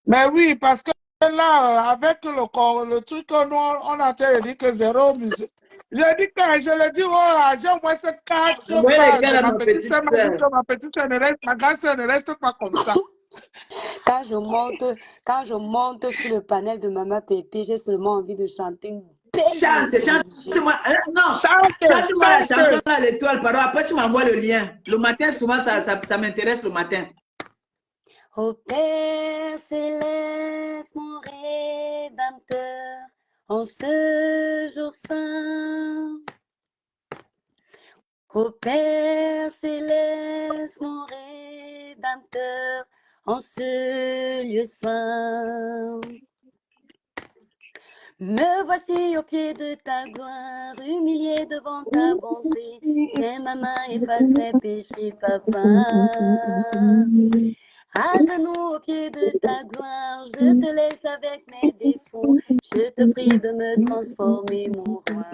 Speaker 2: Mais oui, parce que là, avec le truc que nous, on a dit que zéro musique. Je dis que je le dis, oh, j'ai au moins fait 4
Speaker 1: Envoyez les
Speaker 2: pages.
Speaker 1: gars à
Speaker 2: Ma
Speaker 1: ma
Speaker 2: petite soeur
Speaker 1: petite
Speaker 2: m'a dit
Speaker 1: soeur.
Speaker 2: que ma petite soeur ne reste, ma grande soeur ne reste pas comme ça.
Speaker 5: Quand je monte sur le panel de Maman Pépé, j'ai seulement envie de chanter une belle musique religieuse.
Speaker 1: Chante-moi. Non, chante-moi la chanson à l'étoile, pardon. Après, tu m'envoies le lien. Le matin, souvent, ça m'intéresse le matin.
Speaker 5: Ô Père céleste, mon Rédempteur, en ce jour saint. Ô Père céleste, mon Rédempteur, en ce lieu saint. Me voici au pied de ta gloire, humilié devant ta bonté. Tiens ma main, efface mes péchés, papa. À genoux au pied de ta gloire, je te laisse avec mes défauts. Je te prie de me transformer, mon roi.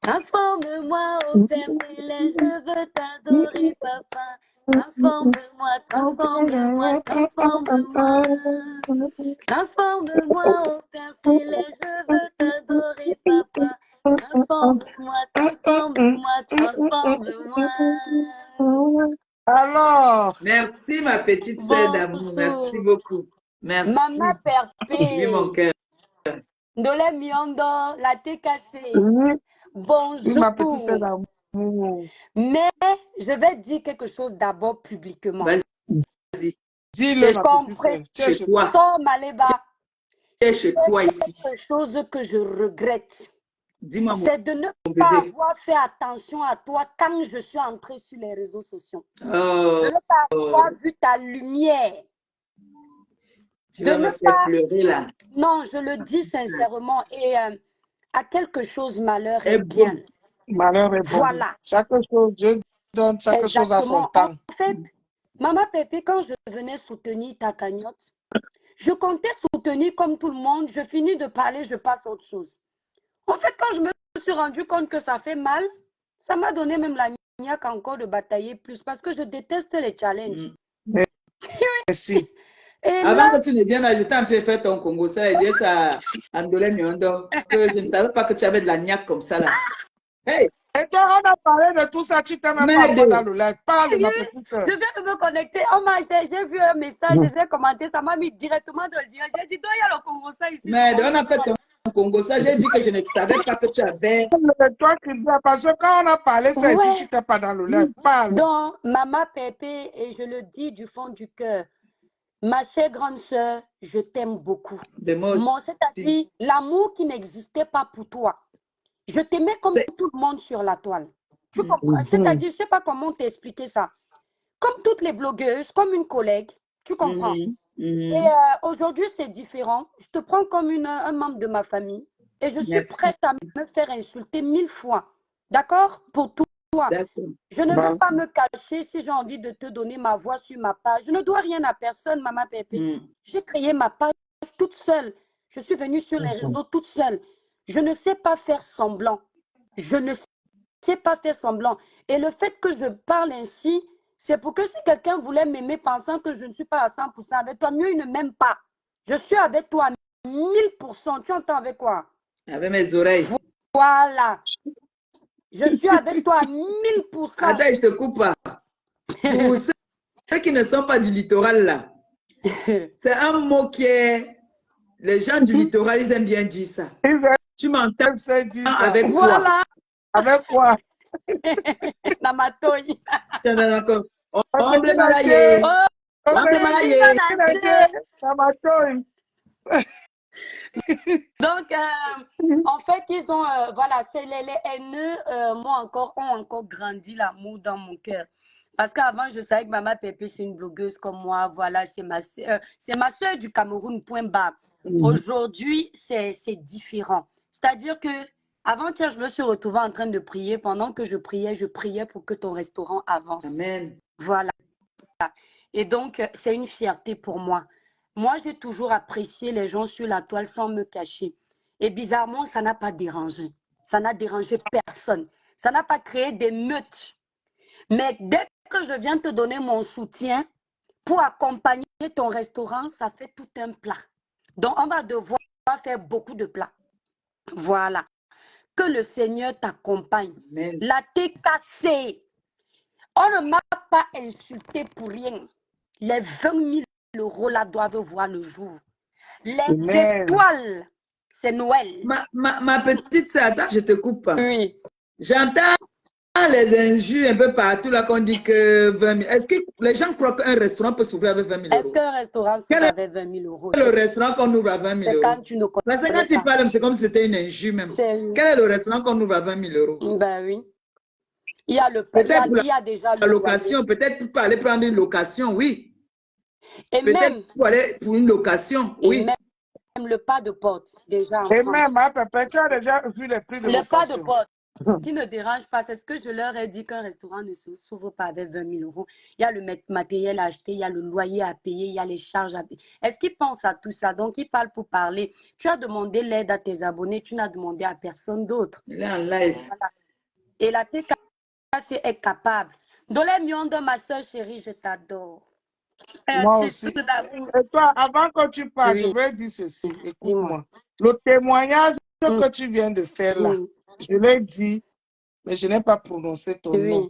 Speaker 5: Transforme-moi, ô Père céleste, je veux t'adorer, papa. Transforme-moi, transforme-moi, transforme-moi. Transforme-moi, ô Père céleste, je veux t'adorer, papa. Transforme-moi, transforme-moi, transforme-moi.
Speaker 2: Alors,
Speaker 1: Merci, ma petite sœur d'amour. Merci
Speaker 5: Bonjour.
Speaker 1: beaucoup. Merci.
Speaker 5: Maman
Speaker 1: Oui, mon
Speaker 5: Perpé.
Speaker 1: cœur.
Speaker 5: Ndole Miondo, la TKC.
Speaker 2: oui, ma petite soeur
Speaker 5: Bonjour.
Speaker 2: d'amour.
Speaker 5: Mais je vais dire quelque chose d'abord publiquement.
Speaker 1: Vas-y.
Speaker 2: Dis-le,
Speaker 5: Je
Speaker 2: ma petite soeur.
Speaker 5: comprends.
Speaker 1: Chez toi.
Speaker 5: Sans Maléba,
Speaker 1: C'est chez toi ici.
Speaker 5: quelque chose que je regrette.
Speaker 1: Dis-moi,
Speaker 5: C'est de ne
Speaker 1: mon
Speaker 5: pas
Speaker 1: bébé.
Speaker 5: avoir fait attention à toi quand je suis entrée sur les réseaux sociaux.
Speaker 1: Oh,
Speaker 5: De ne pas avoir vu ta lumière.
Speaker 1: tu
Speaker 5: De
Speaker 1: vas
Speaker 5: ne
Speaker 1: me faire
Speaker 5: pas...
Speaker 1: pleurer là.
Speaker 5: Non, je le dis sincèrement. Et à quelque chose, malheur
Speaker 1: est
Speaker 5: est bien.
Speaker 1: bon.
Speaker 2: Malheur est bon.
Speaker 5: Voilà.
Speaker 2: Chaque chose, Dieu donne chaque chose à son
Speaker 5: Exactement.
Speaker 2: temps.
Speaker 5: En fait, Maman Pépé, quand je venais soutenir ta cagnotte, je comptais soutenir comme tout le monde. Je finis de parler, je passe à autre chose. En fait, quand je me suis rendu compte que ça fait mal, ça m'a donné même la niaque encore de batailler plus parce que je déteste les challenges.
Speaker 2: Merci.
Speaker 5: Et
Speaker 1: Avant
Speaker 5: là,
Speaker 1: que tu ne viennes là, j'étais en train de faire ton Congo, ça et dire ça à Ndolé Miondo, que je ne savais pas que tu avais de la niaque comme ça là. Hey,
Speaker 2: Et toi, on a parlé de tout ça, tu t'es même pas encore dans le live. Parle, ma petite soeur.
Speaker 5: je viens de me connecter. J'ai vu un message, j'ai commenté, ça m'a mis directement dans le direct. J'ai dit, donc il y a le Congo ça ici.
Speaker 1: mais on a fait ton Congo, ça j'ai dit que je ne savais pas que tu avais.
Speaker 2: Toi qui dis, parce que quand on a parlé ça ici, tu n'étais pas dans le live. Parle.
Speaker 5: Donc, Maman Pépé, et je le dis du fond du cœur, ma chère grande sœur, je t'aime beaucoup. C'est-à-dire l'amour qui n'existait pas pour toi. Je t'aimais comme tout le monde sur la toile. Tu comprends? C'est-à-dire, je ne sais pas comment t'expliquer ça. Comme toutes les blogueuses, comme une collègue. Tu comprends? Et aujourd'hui, c'est différent. Je te prends comme un membre de ma famille. Et je suis prête à me faire insulter 1000 fois. D'accord? Pour tout. Je ne vais pas me cacher si j'ai envie de te donner ma voix sur ma page. Je ne dois rien à personne, Maman Pépé. J'ai créé ma page toute seule. Je suis venue sur les réseaux toute seule. Je ne sais pas faire semblant. Je ne sais pas faire semblant. Et le fait que je parle ainsi, c'est pour que si quelqu'un voulait m'aimer pensant que je ne suis pas à 100% avec toi, mieux il ne m'aime pas. Je suis avec toi à 1000%. Tu entends avec quoi?
Speaker 1: Avec mes oreilles.
Speaker 5: Voilà. Je suis avec toi à 1000%.
Speaker 1: Attends, je te coupe pas. Pour ceux qui ne sont pas du littoral, là, c'est un mot qui est... Les gens du littoral, ils aiment bien dire ça. Tu m'entends avec quoi?
Speaker 5: Voilà.
Speaker 2: Avec quoi?
Speaker 5: Namatoy.
Speaker 1: D'accord. Omble malaye. Omble malaye.
Speaker 2: Namatoy.
Speaker 5: Donc, en fait, ils ont, voilà, c'est les haineux ont encore grandi l'amour dans mon cœur. Parce qu'avant, je savais que Maman Pépé, c'est une blogueuse comme moi. Voilà, c'est ma soeur du Cameroun, point barre. Aujourd'hui, c'est différent. C'est-à-dire que avant-hier, je me suis retrouvée en train de prier. Pendant que je priais pour que ton restaurant avance.
Speaker 1: Amen.
Speaker 5: Voilà. Et donc, c'est une fierté pour moi. Moi, j'ai toujours apprécié les gens sur la toile sans me cacher. Et bizarrement, ça n'a pas dérangé. Ça n'a dérangé personne. Ça n'a pas créé des meutes. Mais dès que je viens te donner mon soutien pour accompagner ton restaurant, ça fait tout un plat. Donc, on va devoir faire beaucoup de plats. Voilà. Que le Seigneur t'accompagne. La TKC. On ne m'a pas insulté pour rien. Les 20 000 euros là doivent voir le jour. Les étoiles, c'est Noël.
Speaker 1: Ma petite sœur, attends, je te coupe pas.
Speaker 5: Oui.
Speaker 1: J'entends les injures un peu partout là qu'on dit que 20 000. Est-ce que les gens croient qu'un restaurant peut s'ouvrir avec 20 000 euros?
Speaker 5: Est-ce qu'un restaurant s'ouvre avec 20 000 euros?
Speaker 1: Quel est le restaurant qu'on ouvre à 20 000 euros?
Speaker 5: C'est quand tu ne connais
Speaker 1: Parce que quand tu parles, c'est comme si c'était une injure même. Quel est le restaurant qu'on ouvre à 20 000 euros?
Speaker 5: Ben oui. Il y a déjà
Speaker 1: la location, peut-être pour aller prendre une location, oui.
Speaker 5: Et même
Speaker 1: pour aller pour une location, oui.
Speaker 5: Même le pas de porte, déjà.
Speaker 2: Et même, tu as déjà vu les prix de location.
Speaker 5: Le pas de porte, ce qui ne dérange pas, c'est ce que je leur ai dit qu'un restaurant ne s'ouvre pas avec 20 000 euros. Il y a le matériel à acheter, il y a le loyer à payer, il y a les charges à payer. Est-ce qu'ils pensent à tout ça? Donc, ils parlent pour parler. Tu as demandé l'aide à tes abonnés, tu n'as demandé à personne d'autre.
Speaker 1: Il est en live.
Speaker 5: Voilà. Et la TKC est capable. Dolé Miondo, ma soeur chérie, je t'adore.
Speaker 2: Moi aussi. Et toi, avant que tu parles, je veux dire ceci. Écoute-moi. Le témoignage que tu viens de faire là, je l'ai dit, mais je n'ai pas prononcé ton nom.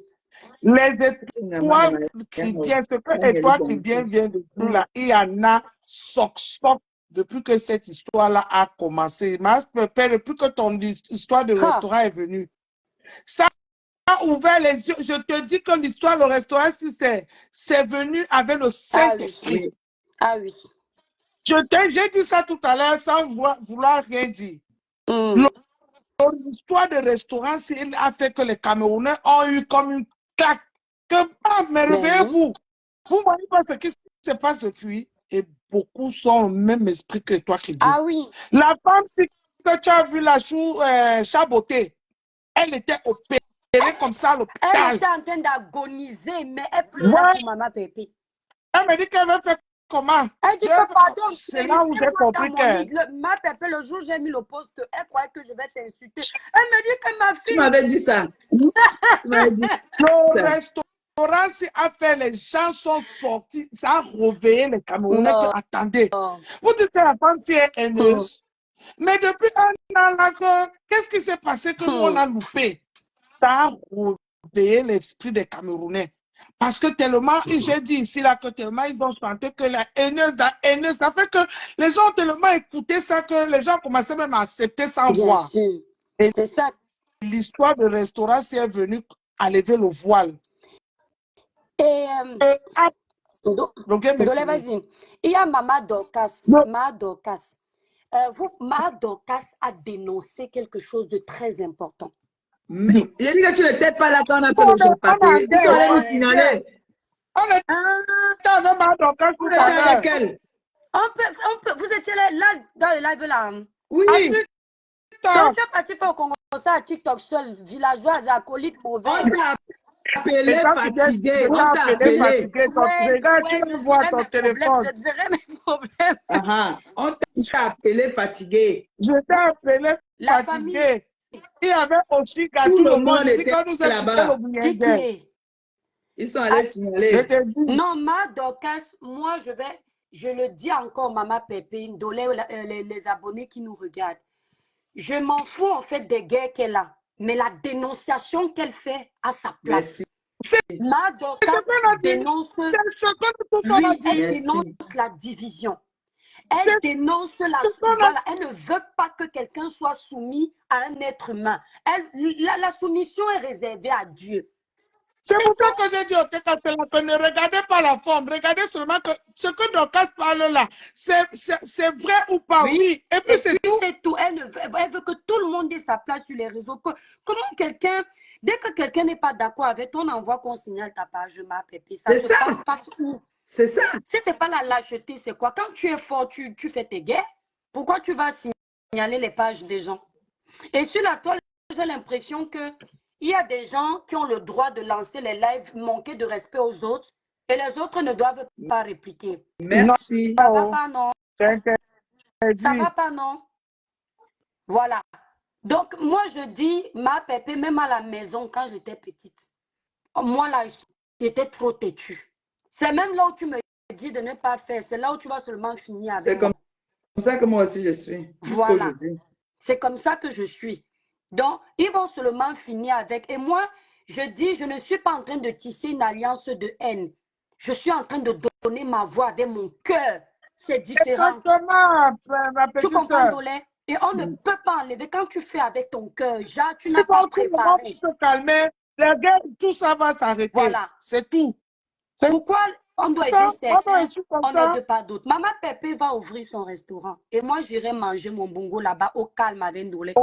Speaker 2: Les étoiles qui viennent, ce que étoile qui vient de dire là, il y en a soc depuis que cette histoire-là a commencé. Depuis que ton histoire de restaurant est venue. Ça a ouvert les yeux. Je te dis que l'histoire du restaurant, c'est venu avec le Saint-Esprit.
Speaker 5: Ah oui.
Speaker 2: J'ai dit ça tout à l'heure sans vouloir rien dire. L'histoire de restaurant, il a fait que les Camerounais ont eu comme une claque. Mais réveillez-vous. Vous voyez pas ce qui se passe depuis. Et beaucoup sont au même esprit que toi qui dis.
Speaker 5: Ah oui.
Speaker 2: La femme que tu as vu la Chaboté, elle était opérée comme ça à l'hôpital.
Speaker 5: Elle était en train d'agoniser, mais elle pleurait pour Maman Pépé.
Speaker 2: Elle me dit qu'elle veut faire comment?
Speaker 5: Elle dit que pardon,
Speaker 2: c'est là où j'ai compris que...
Speaker 5: Ma Pépé, le jour où j'ai mis le poste, elle croyait que je vais t'insulter. Elle me dit que ma fille...
Speaker 1: Tu m'avais dit ça.
Speaker 2: Le restaurant, a fait, les gens sont sortis, ça a réveillé les Camerounais qui attendaient. Vous dites que la femme si est haineuse. Mais depuis un an là, qu'est-ce qui s'est passé que nous on a loupé? Ça a réveillé l'esprit des Camerounais. Parce que tellement, j'ai dit ici là que tellement ils ont chanté que la haineuse, ça fait que les gens ont tellement écouté ça que les gens commençaient même à accepter sans voir.
Speaker 5: C'est ça.
Speaker 2: L'histoire du restaurant est venue à lever le voile.
Speaker 5: Et vas-y. Il y a Maman Dorcas. Maman Dorcas. Maman Dorcas a dénoncé quelque chose de très important.
Speaker 1: Il a dit que tu n'étais pas là quand on a fait le jour papier. Ils sont allés nous signaler.
Speaker 2: On était avec Maman Dorcas tout à l'heure.
Speaker 5: Vous étiez là dans le live là.
Speaker 1: Oui.
Speaker 5: Donc tu es parti faire au Congo. ça à TikTok seul, villageoise, acolyte mauvais.
Speaker 1: On t'a appelé
Speaker 2: Et quand
Speaker 1: fatigué.
Speaker 2: tu
Speaker 1: On
Speaker 2: t'as
Speaker 1: t'a
Speaker 2: appelé
Speaker 1: appelé.
Speaker 2: fatigué, regarde, tu
Speaker 5: je
Speaker 2: vois
Speaker 5: dirais
Speaker 2: ton
Speaker 5: mes problèmes,
Speaker 2: téléphone.
Speaker 5: je dirais mes problèmes.
Speaker 1: On t'a appelé fatigué.
Speaker 2: Je t'ai appelé
Speaker 5: La famille,
Speaker 2: fatigué. Il y avait aussi qu'à
Speaker 1: Tout
Speaker 2: tout
Speaker 1: le
Speaker 2: le monde.
Speaker 1: monde
Speaker 2: J'ai dit
Speaker 1: était
Speaker 2: qu'on nous a quitté le
Speaker 1: là-bas.
Speaker 5: qui
Speaker 2: Bouyengel.
Speaker 5: est?
Speaker 1: Ils sont
Speaker 5: Ah,
Speaker 1: allés
Speaker 2: Je
Speaker 1: signaler.
Speaker 2: te dis.
Speaker 5: non, ma Dorcas, moi je le dis encore, Maman Pépé, Ndolé, les abonnés qui nous regardent. Je m'en fous en fait des guerres qu'elle a, mais la dénonciation qu'elle fait à sa place.
Speaker 1: Merci.
Speaker 5: Ma
Speaker 2: C'est ce
Speaker 5: Dorcas
Speaker 2: qu'on a dit.
Speaker 5: dénonce,
Speaker 2: C'est ce que nous a
Speaker 5: lui,
Speaker 2: dit.
Speaker 5: elle
Speaker 1: Merci.
Speaker 5: dénonce la division.
Speaker 2: C'est
Speaker 5: Elle dénonce la,
Speaker 2: ce qu'on a
Speaker 5: voilà, elle ne veut pas que quelqu'un soit soumis à un être humain. La soumission est réservée à Dieu.
Speaker 2: C'est pour ça que j'ai dit au Tekasela que ne regardez pas la forme, regardez seulement que ce que Dorcas parle là, c'est vrai ou pas, oui. Et puis c'est tout.
Speaker 5: C'est tout. Elle veut que tout le monde ait sa place sur les réseaux. Comment quelqu'un, dès que quelqu'un n'est pas d'accord avec toi, on envoie qu'on signale ta page, ma Pépé. Ça se passe où?
Speaker 1: C'est ça.
Speaker 5: Si ce n'est pas la lâcheté, c'est quoi? Quand tu es fort, tu fais tes guerres. Pourquoi tu vas signaler les pages des gens? Et sur la toile, j'ai l'impression qu'il y a des gens qui ont le droit de lancer les lives, manquer de respect aux autres, et les autres ne doivent pas répliquer.
Speaker 1: Merci.
Speaker 5: Ça va pas, non?
Speaker 2: Ça
Speaker 5: va pas, non? Voilà. Donc, moi, je dis, ma Pépé, même à la maison, quand j'étais petite, moi, là, j'étais trop têtue. C'est même là où tu me dis de ne pas faire. C'est là où tu vas seulement finir avec moi.
Speaker 1: C'est comme ça que moi aussi je suis.
Speaker 5: Voilà. C'est comme ça que je suis. Donc, ils vont seulement finir avec. Et moi, je dis, je ne suis pas en train de tisser une alliance de haine. Je suis en train de donner ma voix avec mon cœur. C'est différent.
Speaker 2: Exactement, ma petite
Speaker 5: Tu comprends,
Speaker 2: soeur.
Speaker 5: Dolé? Et on ne peut pas enlever. Quand tu fais avec ton cœur, genre, tu
Speaker 2: Si
Speaker 5: n'as pas
Speaker 2: bon, tout le monde
Speaker 5: préparé.
Speaker 2: se calmer, la guerre, tout ça va s'arrêter.
Speaker 5: Voilà.
Speaker 2: C'est tout.
Speaker 5: Pourquoi on doit aider certains, on n'aide pas d'autres? Maman Pépé va ouvrir son restaurant. Et moi, j'irai manger mon bongo là-bas au calme avec Ndolé.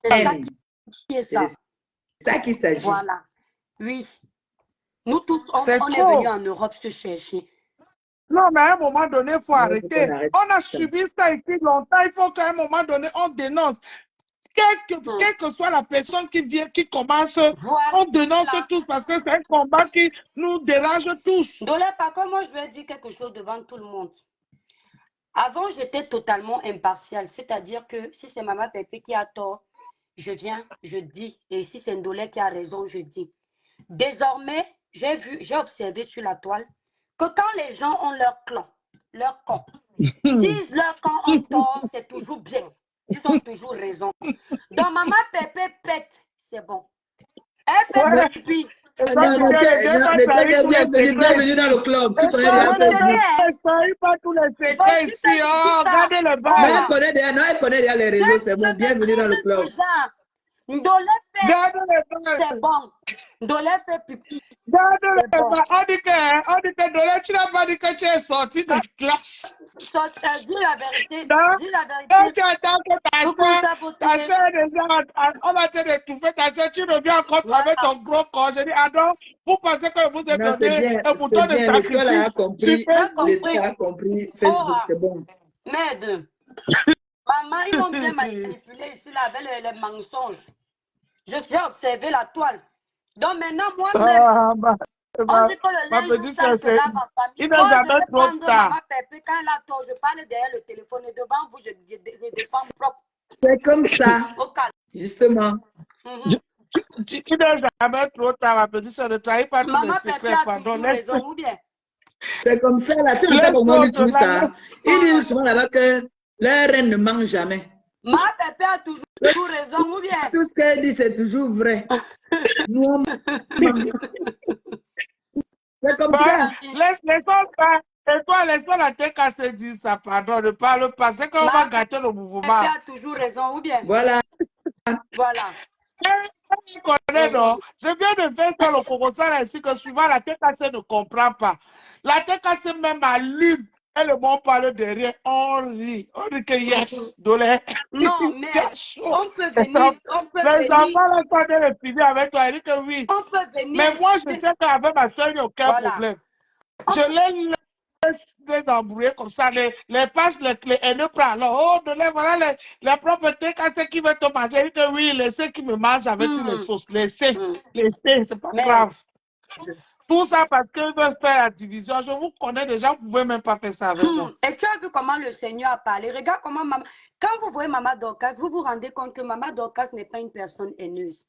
Speaker 5: C'est ça qui est ça.
Speaker 1: C'est ça qu'il s'agit.
Speaker 5: Voilà. Oui. Nous tous, on est venus en Europe se chercher.
Speaker 2: Non, mais à un moment donné, il faut arrêter. On a subi ça ici longtemps. Il faut qu'à un moment donné, on dénonce. Quelle que soit la personne qui vient, qui commence, on dénonce tous parce que c'est un combat qui nous dérange tous.
Speaker 5: Dolé, par contre, moi, je vais dire quelque chose devant tout le monde. Avant, j'étais totalement impartiale. C'est-à-dire que si c'est Maman Pépé qui a tort, je viens, je dis. Et si c'est Ndolé qui a raison, je dis. Désormais, j'ai observé sur la toile que quand les gens ont leur clan, leur camp, si leur camp ont tort, c'est toujours bien. Ils ont toujours raison. Donc, Maman Pépé pète, c'est bon. Elle fait pipi.
Speaker 1: Bienvenue dans le club. Tu connais
Speaker 2: pas tous les secrets ici. Regardez le bar.
Speaker 1: Elle connaît déjà les réseaux, c'est bon. Bienvenue dans le club.
Speaker 5: Ndolé fait, c'est bon. Ndolé fait pipi.
Speaker 2: On dit que Ndolé, tu n'as pas dit que tu es sorti de classe.
Speaker 5: Dis la vérité. Dis la vérité.
Speaker 2: Quand tu attends que ta soeur déjà, on va te retrouver, ta soeur, tu reviens encore avec ton gros corps. Je dis, alors, vous pensez que vous êtes donné un bouton de sacrifice?
Speaker 1: L'État a compris. Facebook, c'est bon.
Speaker 5: Merde. Maman, ils m'ont bien manipulé ici là, avec les mensonges. J'ai observé la toile. Donc maintenant, moi-même, on dit que le linge sale se lave en famille. Moi, je vais prendre Maman Pépé quand elle a tort. Je parle derrière le téléphone et devant vous, je défends propre.
Speaker 1: C'est comme ça.
Speaker 5: Au calme.
Speaker 1: Justement.
Speaker 2: Tu n'es jamais trop tard, ma petite soeur, ne trahis pas tous les secrets.
Speaker 5: Pardon, raison, ou bien?
Speaker 1: C'est comme ça, là. Tu ne sais pas comment on dit tout ça. Ils disent souvent là-bas que leur reine ne mange jamais.
Speaker 5: Ma Pépé a toujours raison, ou bien?
Speaker 1: Tout ce qu'elle dit, c'est toujours vrai. Nous, c'est comme ça.
Speaker 2: Laissons ça. Et toi, laissons la tête à se dire ça, pardon, ne parle pas. C'est qu'on va gâter le mouvement.
Speaker 5: Pépé a toujours raison, ou bien?
Speaker 1: Voilà.
Speaker 5: Voilà.
Speaker 2: Je connais, non? Je viens de faire ça, le proposal ainsi que souvent la tête à ne comprend pas. La tête à même allume. Et le monde parle derrière, on rit. On dit que yes, Dolé.
Speaker 5: Non, mais on peut venir.
Speaker 2: Les enfants là sont le suivi avec toi, ils disent que oui.
Speaker 5: On peut venir.
Speaker 2: Mais moi, je sais qu'avec ma soeur, il n'y a aucun problème. Je l'ai les embrouiller comme ça, les pages, les haineux prennent. Alors, oh, voilà les propriétés, qu'est-ce qui veut te manger? Il dit que oui, laissez qui me mange avec toutes les sauces. Laissez, c'est pas grave. Tout ça parce qu'ils veulent faire la division. Je vous connais déjà, vous ne pouvez même pas faire ça avec moi.
Speaker 5: Et tu as vu comment le Seigneur a parlé. Regarde comment maman... Quand vous voyez Maman Dorcas, vous vous rendez compte que Maman Dorcas n'est pas une personne haineuse.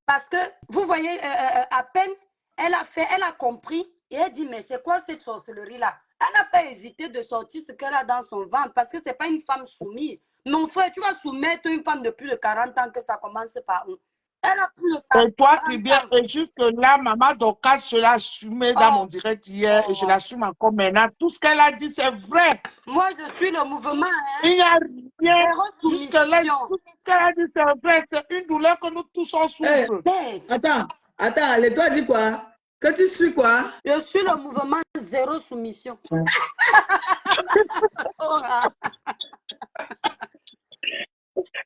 Speaker 5: Parce que, vous voyez, à peine, elle a compris et elle dit, mais c'est quoi cette sorcellerie-là? Elle n'a pas hésité de sortir ce qu'elle a dans son ventre parce que ce n'est pas une femme soumise. Mon frère, tu vas soumettre une femme de plus de 40 ans que ça commence par où? Elle a plus de 40 ans.
Speaker 2: Et toi, tu bien, et jusque là, Maman Dorcas, je l'ai assumé dans mon direct hier et je l'assume encore maintenant. Tout ce qu'elle a dit, c'est vrai.
Speaker 5: Moi, je suis le mouvement. Hein.
Speaker 2: Il n'y a rien. Jusque là, tout ce qu'elle a dit, c'est vrai. C'est une douleur que nous tous on souffre.
Speaker 1: Hey, attends, les toi dis quoi? Que tu suis quoi?
Speaker 5: Je suis le mouvement zéro soumission.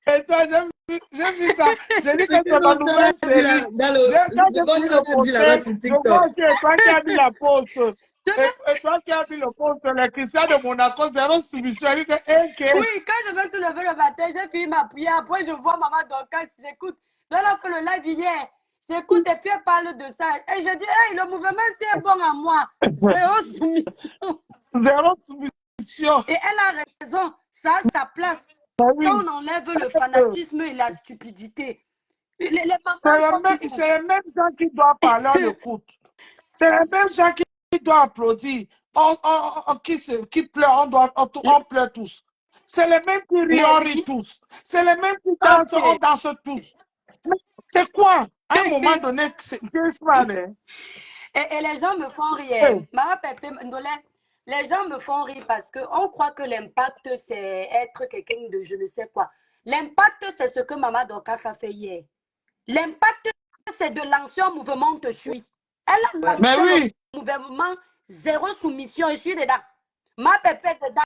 Speaker 2: Et toi, j'ai vu ça. J'ai dit que c'est ma nouvelle série. Je vois aussi toi qui as mis la poste. Et toi qui as mis le poste, les Christians de Monaco, zéro soumission. Oui,
Speaker 5: quand je me suis levée le matin, j'ai fini ma prière. Après, je vois Maman Dorcas, j'écoute. Elle a fait le live hier. J'écoute et puis elle parle de ça. Et je dis, hey, le mouvement, c'est bon à moi. Zéro soumission.
Speaker 2: Zéro soumission.
Speaker 5: Et elle a raison. Ça a sa place. Quand on enlève le fanatisme et la stupidité.
Speaker 2: C'est les mêmes gens qui doivent parler, on écoute. C'est les mêmes gens qui doivent applaudir. Qui pleurent, on pleure tous. C'est les mêmes qui rient, on rit tous. C'est les mêmes qui dansent, on danse tous. C'est quoi? À un moment donné, c'est
Speaker 5: et les gens me font rire. Maman Pépé, les gens me font rire parce qu'on croit que l'impact, c'est être quelqu'un de je ne sais quoi. L'impact, c'est ce que Maman Dorcas a fait hier. L'impact, c'est de l'ancien mouvement Te suis. Elle a lancé le mouvement zéro soumission. Je suis dedans. Ma Pépé est dedans.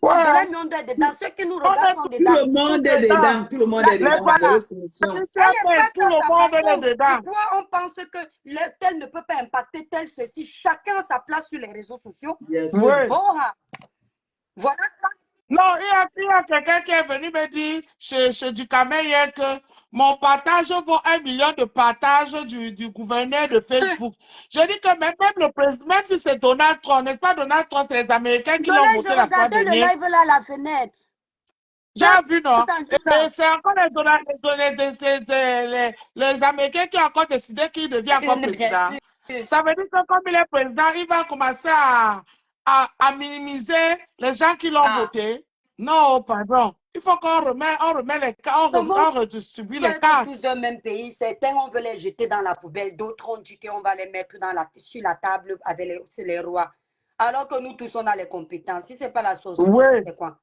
Speaker 5: Monde est dedans. Ceux qui nous regardent sont dedans.
Speaker 1: Tout le monde est dedans. Tout le monde est dedans. Zéro soumission.
Speaker 2: Tout le monde est dedans.
Speaker 5: Pourquoi on pense que tel ne peut pas impacter tel ceci? Chacun a sa place sur les réseaux sociaux.
Speaker 1: Yes.
Speaker 5: Voilà ça.
Speaker 2: Non, il y a quelqu'un qui est venu me dire chez Ducamel hier que mon partage vaut 1 million de partages du gouverneur de Facebook. Je dis que même le président, même si c'est Donald Trump, n'est-ce pas Donald Trump, c'est les Américains qui l'ont voté la fois dernière.
Speaker 5: Je regardais le live là à la fenêtre.
Speaker 2: J'ai vu, non? Et c'est encore les Américains qui ont encore décidé qu'il devient encore président. Ça veut dire que comme il est président, il va commencer à minimiser les gens qui l'ont voté. Non, pardon. Il faut qu'on remet les cartes, on redistribue les cartes.
Speaker 5: Tous d'un même pays, certains, on veut les jeter dans la poubelle, d'autres ont dit qu'on va les mettre sur la table avec les rois. Alors que nous tous, on a les compétences. Si ce n'est pas la sorcellerie, c'est quoi?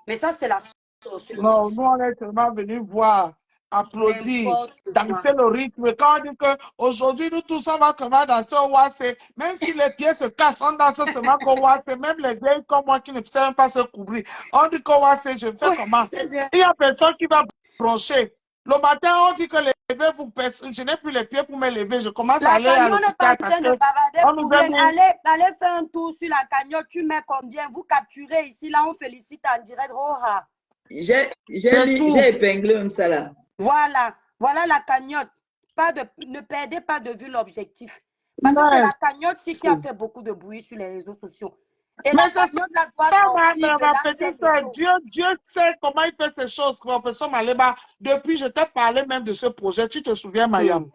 Speaker 5: Mais ça, c'est la sorcellerie.
Speaker 2: Non, nous, on est seulement venus voir, applaudir, danser le rythme. Quand on dit qu'aujourd'hui, nous tous, on va comment danser au Wassé, même si les pieds se cassent, on danse seulement au Wassé, même les vieilles comme moi qui ne savent même pas se couvrir. On dit qu'au Wassé, je fais comment? Il n'y a personne qui va broncher. Le matin, on dit que levez-vous, je n'ai plus les pieds pour me lever, je commence à aller à l'hôpital parce que
Speaker 5: allez faire un tour sur la cagnotte, tu mets combien? Vous capturez ici, là, on félicite en direct.
Speaker 1: J'ai épinglé un ça là.
Speaker 5: Voilà la cagnotte. Ne perdez pas de vue l'objectif. Parce que c'est la cagnotte qui a fait beaucoup de bruit sur les réseaux sociaux. Et
Speaker 2: mais
Speaker 5: la cagnotte là doit sortir
Speaker 2: Dieu sait comment il fait ces choses. Professeur Maléba, depuis je t'ai parlé même de ce projet. Tu te souviens, Mayam?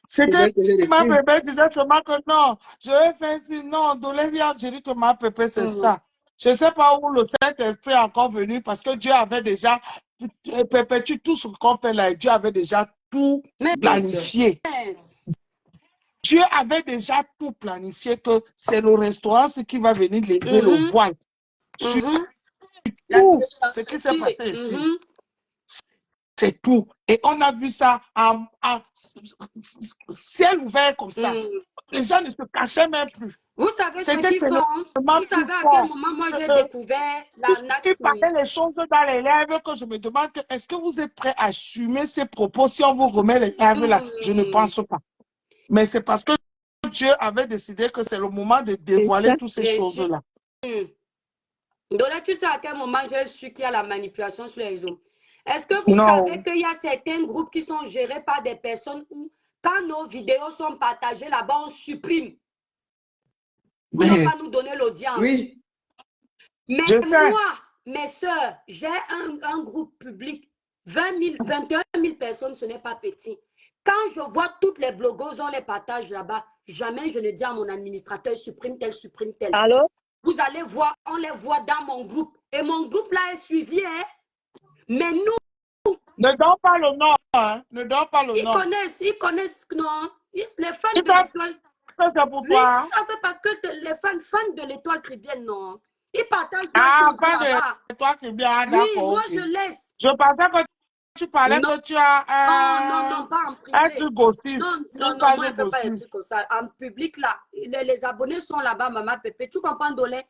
Speaker 2: C'était ma bébé disait seulement que non, je vais faire ci, non, Doléria, j'ai dit que ma bébé c'est ça. Je ne sais pas où le Saint-Esprit est encore venu parce que Dieu avait déjà perpétué tout ce qu'on fait là. Dieu avait déjà tout planifié. Dieu avait déjà tout planifié que c'est le restaurant qui va venir lever le voile. Sur tout ce qui s'est passé ici. C'est tout. Et on a vu ça en ciel ouvert comme ça. Les gens ne se cachaient même plus.
Speaker 5: Vous savez ce qu'il faut. Vous savez à quel moment moi j'ai découvert la nature.
Speaker 2: Il passait les choses dans les lèvres que je me demande est-ce que vous êtes prêts à assumer ces propos si on vous remet les lèvres là? Je ne pense pas. Mais c'est parce que Dieu avait décidé que c'est le moment de dévoiler toutes ces choses-là.
Speaker 5: Donc là, tu sais à quel moment j'ai su qu'il y a la manipulation sur les réseaux. Est-ce que vous
Speaker 2: Non.
Speaker 5: savez qu'il y a certains groupes qui sont gérés par des personnes où, quand nos vidéos sont partagées là-bas, on supprime pour ne pas nous donner l'audience?
Speaker 1: Oui.
Speaker 5: Mais
Speaker 2: Je sais.
Speaker 5: moi, mes soeurs, j'ai un groupe public, 20 000, 21 000 personnes, ce n'est pas petit. Quand je vois toutes les blogueuses, on les partage là-bas, jamais je ne dis à mon administrateur, supprime tel, supprime tel.
Speaker 6: Allô?
Speaker 5: Vous allez voir, on les voit dans mon groupe. Et mon groupe là est suivi, hein. Mais nous...
Speaker 2: Ne donne pas le nom, hein. Ne donne pas le nom.
Speaker 5: Ils connaissent, non. Les fans
Speaker 2: Tu
Speaker 5: de l'étoile...
Speaker 2: c'est pour
Speaker 5: Oui,
Speaker 2: toi.
Speaker 5: ils savent parce que c'est les fans de l'étoile chrétienne, non. Ils partagent
Speaker 2: Ah,
Speaker 5: leur
Speaker 2: pas
Speaker 5: là-bas.
Speaker 2: de toi qui viens,
Speaker 5: Oui,
Speaker 2: d'accord.
Speaker 5: moi
Speaker 2: Okay.
Speaker 5: je laisse.
Speaker 2: Je pensais que tu parlais
Speaker 5: Non.
Speaker 2: que tu as
Speaker 5: Non, pas en privé.
Speaker 2: un truc aussi.
Speaker 5: Non, moi je ne fais pas des trucs comme ça. En public, là, les abonnés sont là-bas, Maman Pépé. Tu comprends, Dolé?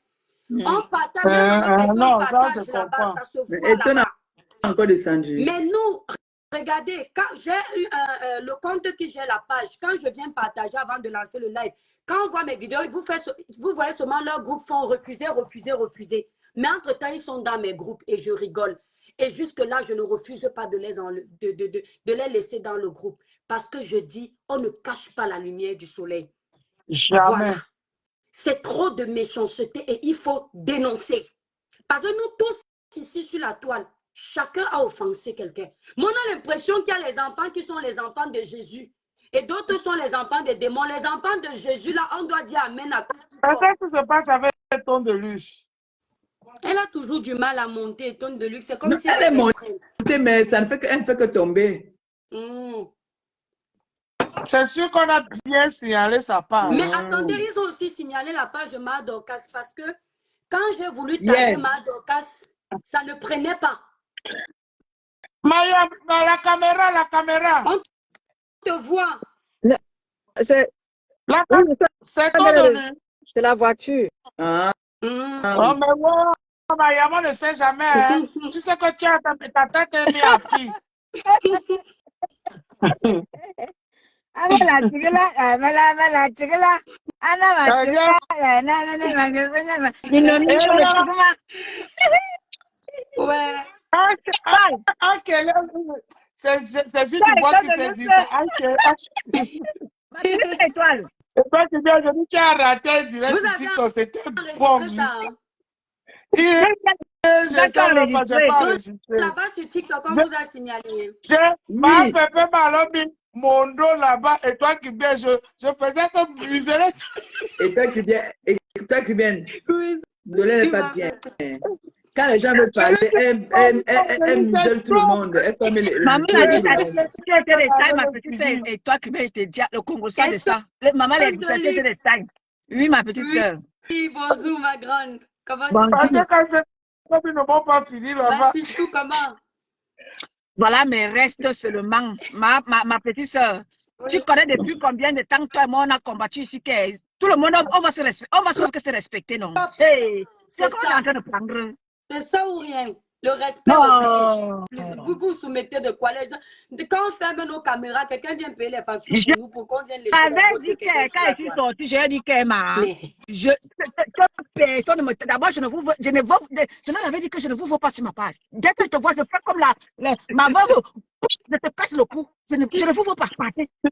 Speaker 5: On partage, Maman Pépé, on partage là-bas, ça se voit là-bas.
Speaker 1: Encore descendu.
Speaker 5: Mais nous, regardez, quand j'ai eu le compte qui j'ai la page, quand je viens partager avant de lancer le live, quand on voit mes vidéos, vous voyez seulement leurs groupes font refuser, refuser, refuser. Mais entre-temps, ils sont dans mes groupes et je rigole. Et jusque-là, je ne refuse pas de les laisser dans le groupe. Parce que je dis, on ne cache pas la lumière du soleil.
Speaker 2: Jamais.
Speaker 5: Voilà. C'est trop de méchanceté et il faut dénoncer. Parce que nous tous ici sur la toile, chacun a offensé quelqu'un. Moi, on a l'impression qu'il y a les enfants qui sont les enfants de Jésus. Et d'autres sont les enfants des démons. Les enfants de Jésus, là, on doit dire Amen à tout.
Speaker 2: Qu'est-ce qui se passe avec ton de luxe?
Speaker 5: Elle a toujours du mal à monter, tonne de luxe. C'est comme
Speaker 1: Non,
Speaker 5: si
Speaker 1: elle est montée, mais ça ne fait que tomber.
Speaker 2: C'est sûr qu'on a bien signalé sa page.
Speaker 5: Mais attendez, ils ont aussi signalé la page de Ma Dorcas parce que quand j'ai voulu taguer Ma Dorcas, ça ne prenait pas.
Speaker 2: Maya, la caméra.
Speaker 5: On te voit.
Speaker 6: C'est
Speaker 2: ton de luxe.
Speaker 6: C'est la voiture.
Speaker 2: Oh, mais ouais, Maya, on ne sait jamais. Hein. Tu sais que tu as ta tête est mise à fille.
Speaker 5: Ouais.
Speaker 2: C'est juste du bois qui s'est dit ça.
Speaker 6: Étoile.
Speaker 2: Et toi, tu viens, je dis, tu as raté direct.
Speaker 5: Vous avez
Speaker 2: c'était bon.
Speaker 5: ça, hein? Là-bas sur TikTok, on vous a signalé.
Speaker 2: Ma pépé malobi, mon dos là-bas, et toi qui viens, je faisais comme briser.
Speaker 1: Et toi qui viens, ne l'est pas bien. Quand les gens veulent parler, elle muselle tout le monde. Elle ferme les
Speaker 6: maman, ma petite et toi qui viens te dire le Congo, ça de ça. Maman, elle dit des tailles. Oui, ma petite soeur.
Speaker 5: Oui, bonjour, ma grande. Comment tu
Speaker 2: vas? Comme ils ne vont pas finir là-bas.
Speaker 5: C'est tout comment?
Speaker 6: Voilà, mais reste seulement. Ma petite soeur, tu connais depuis combien de temps toi et moi on a combattu ici? Tout le monde, on va se respecter, non? Hey, c'est quoi on est en train de prendre?
Speaker 5: C'est ça ou rien? Le respect. Vous soumettez de quoi les gens? Quand on ferme nos caméras, quelqu'un vient payer les factures pour nous pour qu'on vienne les
Speaker 6: j'avais dit que quand je suis sortie, j'ai dit que d'abord, je n'avais dit que je ne vous vois pas sur ma page. Dès que je te vois, je fais comme ma veuve, je te casse le cou. Je ne vous vois pas.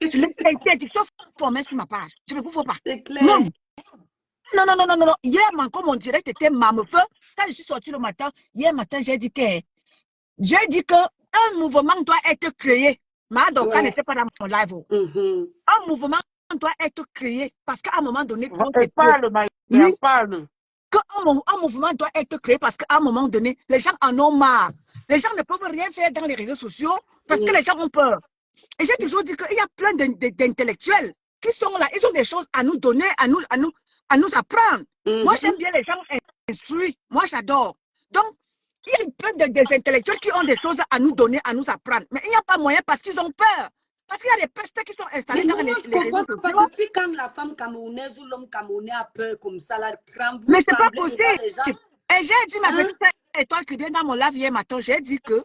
Speaker 6: Je l'ai interdiction formée sur ma page. Je ne vous vois pas.
Speaker 5: C'est clair.
Speaker 6: Non. Hier, encore mon direct était Mamefeu. Quand je suis sortie le matin, hier matin, j'ai dit qu'un mouvement doit être créé. Ma Dorcas n'était pas dans mon live. Un mouvement doit être créé parce qu'à un moment donné,
Speaker 2: parle.
Speaker 6: Un mouvement doit être créé parce qu'à un moment donné, les gens en ont marre. Les gens ne peuvent rien faire dans les réseaux sociaux parce que les gens ont peur. Et j'ai toujours dit qu'il y a plein d'intellectuels qui sont là. Ils ont des choses à nous donner, à nous apprendre. Moi, j'aime bien les gens instruits. Moi, j'adore. Donc, il y a plein d'intellectuels qui ont des choses à nous donner, à nous apprendre. Mais il n'y a pas moyen parce qu'ils ont peur. Parce qu'il y a des pestes qui sont installées dans les réseaux sociaux.
Speaker 5: Depuis quand la femme camerounaise ou l'homme camerounais a peur comme ça, là,
Speaker 6: mais c'est pas possible. Et j'ai dit, ma petite étoile qui vient dans mon live hier matin, j'ai dit que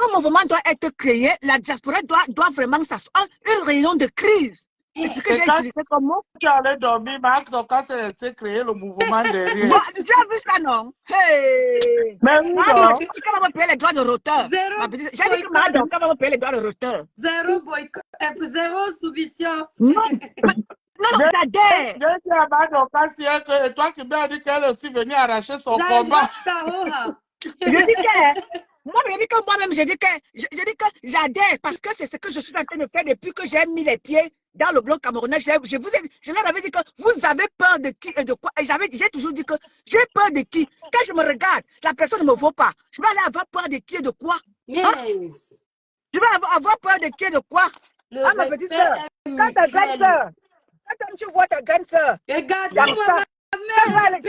Speaker 6: un mouvement doit être créé, la diaspora doit vraiment s'asseoir, une réunion de crise. C'est ce que j'ai utilisé comme mot.
Speaker 2: Tu allais dormir, Marc Dorcas s'est créé le mouvement derrière.
Speaker 6: Bon, tu as vu ça, non? Hey!
Speaker 2: Mais oui,
Speaker 6: Marc
Speaker 2: non.
Speaker 6: Dorcas va me payer les droits de roteur.
Speaker 5: Zéro
Speaker 6: J'ai dit que Marc
Speaker 5: boycott.
Speaker 6: Dorcas va me payer les droits de roteur.
Speaker 5: Zéro boycott. Zéro soumission.
Speaker 6: Non, j'adhère.
Speaker 2: J'ai dit à Marc Dorcas hier que et toi qui m'as dit qu'elle est aussi venue arracher son
Speaker 5: J'arrive
Speaker 2: combat.
Speaker 5: ça, oh, ah.
Speaker 6: Je dis que, moi-même, je dis que j'adhère parce que c'est ce que je suis en train de faire depuis que j'ai mis les pieds dans le bloc camerounais. Je leur avais dit que vous avez peur de qui et de quoi. Et j'ai toujours dit que j'ai peur de qui. Quand je me regarde, la personne ne me vaut pas. Je vais aller avoir peur de qui et de quoi.
Speaker 5: Yes.
Speaker 6: Je vais avoir peur de qui et de quoi.
Speaker 5: Le
Speaker 6: Ah, ma petite soeur,
Speaker 5: respect est
Speaker 6: quand ta grande
Speaker 5: mutuel.
Speaker 6: soeur, quand tu vois ta grande soeur,
Speaker 5: Regarde-moi, ma mère,
Speaker 6: quand tu vois
Speaker 5: BMW.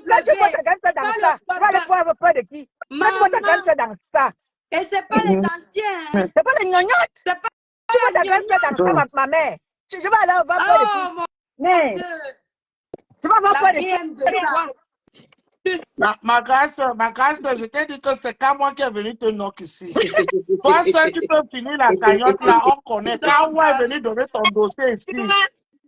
Speaker 6: ta grande soeur dans
Speaker 5: Pas
Speaker 6: ça,
Speaker 5: le
Speaker 6: tu vas aller
Speaker 5: papa.
Speaker 6: avoir peur de qui. Quand tu vois ta grande
Speaker 5: Maman.
Speaker 6: soeur dans ça,
Speaker 5: Et c'est pas les anciens. Hein.
Speaker 6: c'est pas les gnognottes.
Speaker 5: C'est pas
Speaker 6: Tu vois ta
Speaker 5: les
Speaker 6: grande soeur dans
Speaker 5: gnognottes.
Speaker 6: ça, ma mère. Je vais aller avoir peur de qui.
Speaker 5: Oh, mon
Speaker 6: Mais,
Speaker 5: Dieu.
Speaker 6: tu vas avoir
Speaker 5: La
Speaker 6: peur de qui.
Speaker 5: BM de ça.
Speaker 2: Ma grâce, je t'ai dit que c'est qu'à moi qui est venu te knock ici. Toi seul, tu peux finir la cagnotte là, on connaît. Quand on est venu donner ton dossier ici,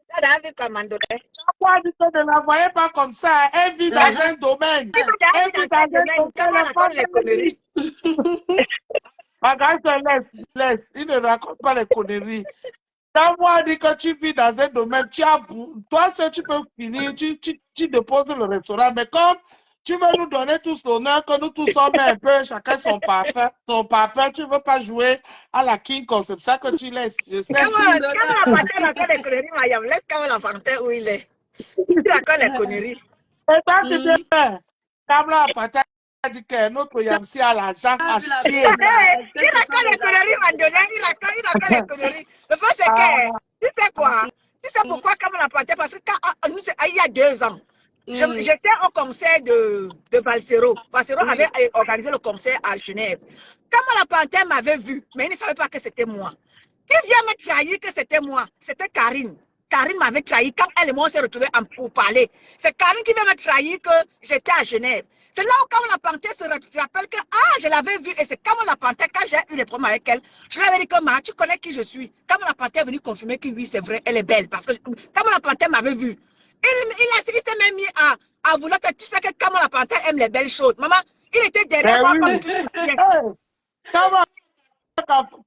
Speaker 6: Ça a vu comment donner.
Speaker 2: on dit que ne la voyez pas comme ça. Elle vit dans un domaine. Elle vit dans un domaine. Elle pas
Speaker 6: les conneries.
Speaker 2: Ma grâce, laisse. Il ne raconte pas les conneries. Quand moi on dit que tu vis dans un domaine, toi seul, tu peux finir, tu déposes le restaurant. Mais comme tu veux nous donner tous l'honneur, que nous tous sommes un peu, chacun son parfum, tu ne veux pas jouer à la King Kong, c'est ça que tu laisses. Je sais.
Speaker 6: Quand on raconte les conneries, Mayam, laisse quand on raconte où il est. Tu racontes les conneries.
Speaker 2: Et toi, tu te fais. Kamla Apata a dit que notre Yamsi a l'argent à chier.
Speaker 6: Il raconte les conneries, Mandela. Il raconte les conneries. Le fait, c'est que, tu sais quoi? Tu sais pourquoi Kamala Apata? Parce que il y a 2 ans, j'étais au concert de Valsero. Valsero avait organisé le concert à Genève. Kamala Apata m'avait vu, mais il ne savait pas que c'était moi. Qui vient me trahir que c'était moi? C'était Karine. Karine m'avait trahi quand elle et moi on s'est retrouvés pour parler. C'est Karine qui vient me trahir que j'étais à Genève. C'est là où Kamala Panthé se rappelle que je l'avais vue et c'est Kamala Panthé, quand j'ai eu les problèmes avec elle, je lui avais dit que tu connais qui je suis. Kamala Panthé est venue confirmer que oui, c'est vrai, elle est belle parce que Kamala Panthé m'avait vue. Il s'est même mis à vouloir, tu sais que Kamala Panthé aime les belles choses. Maman, il était derrière moi comme tout.
Speaker 2: Kamala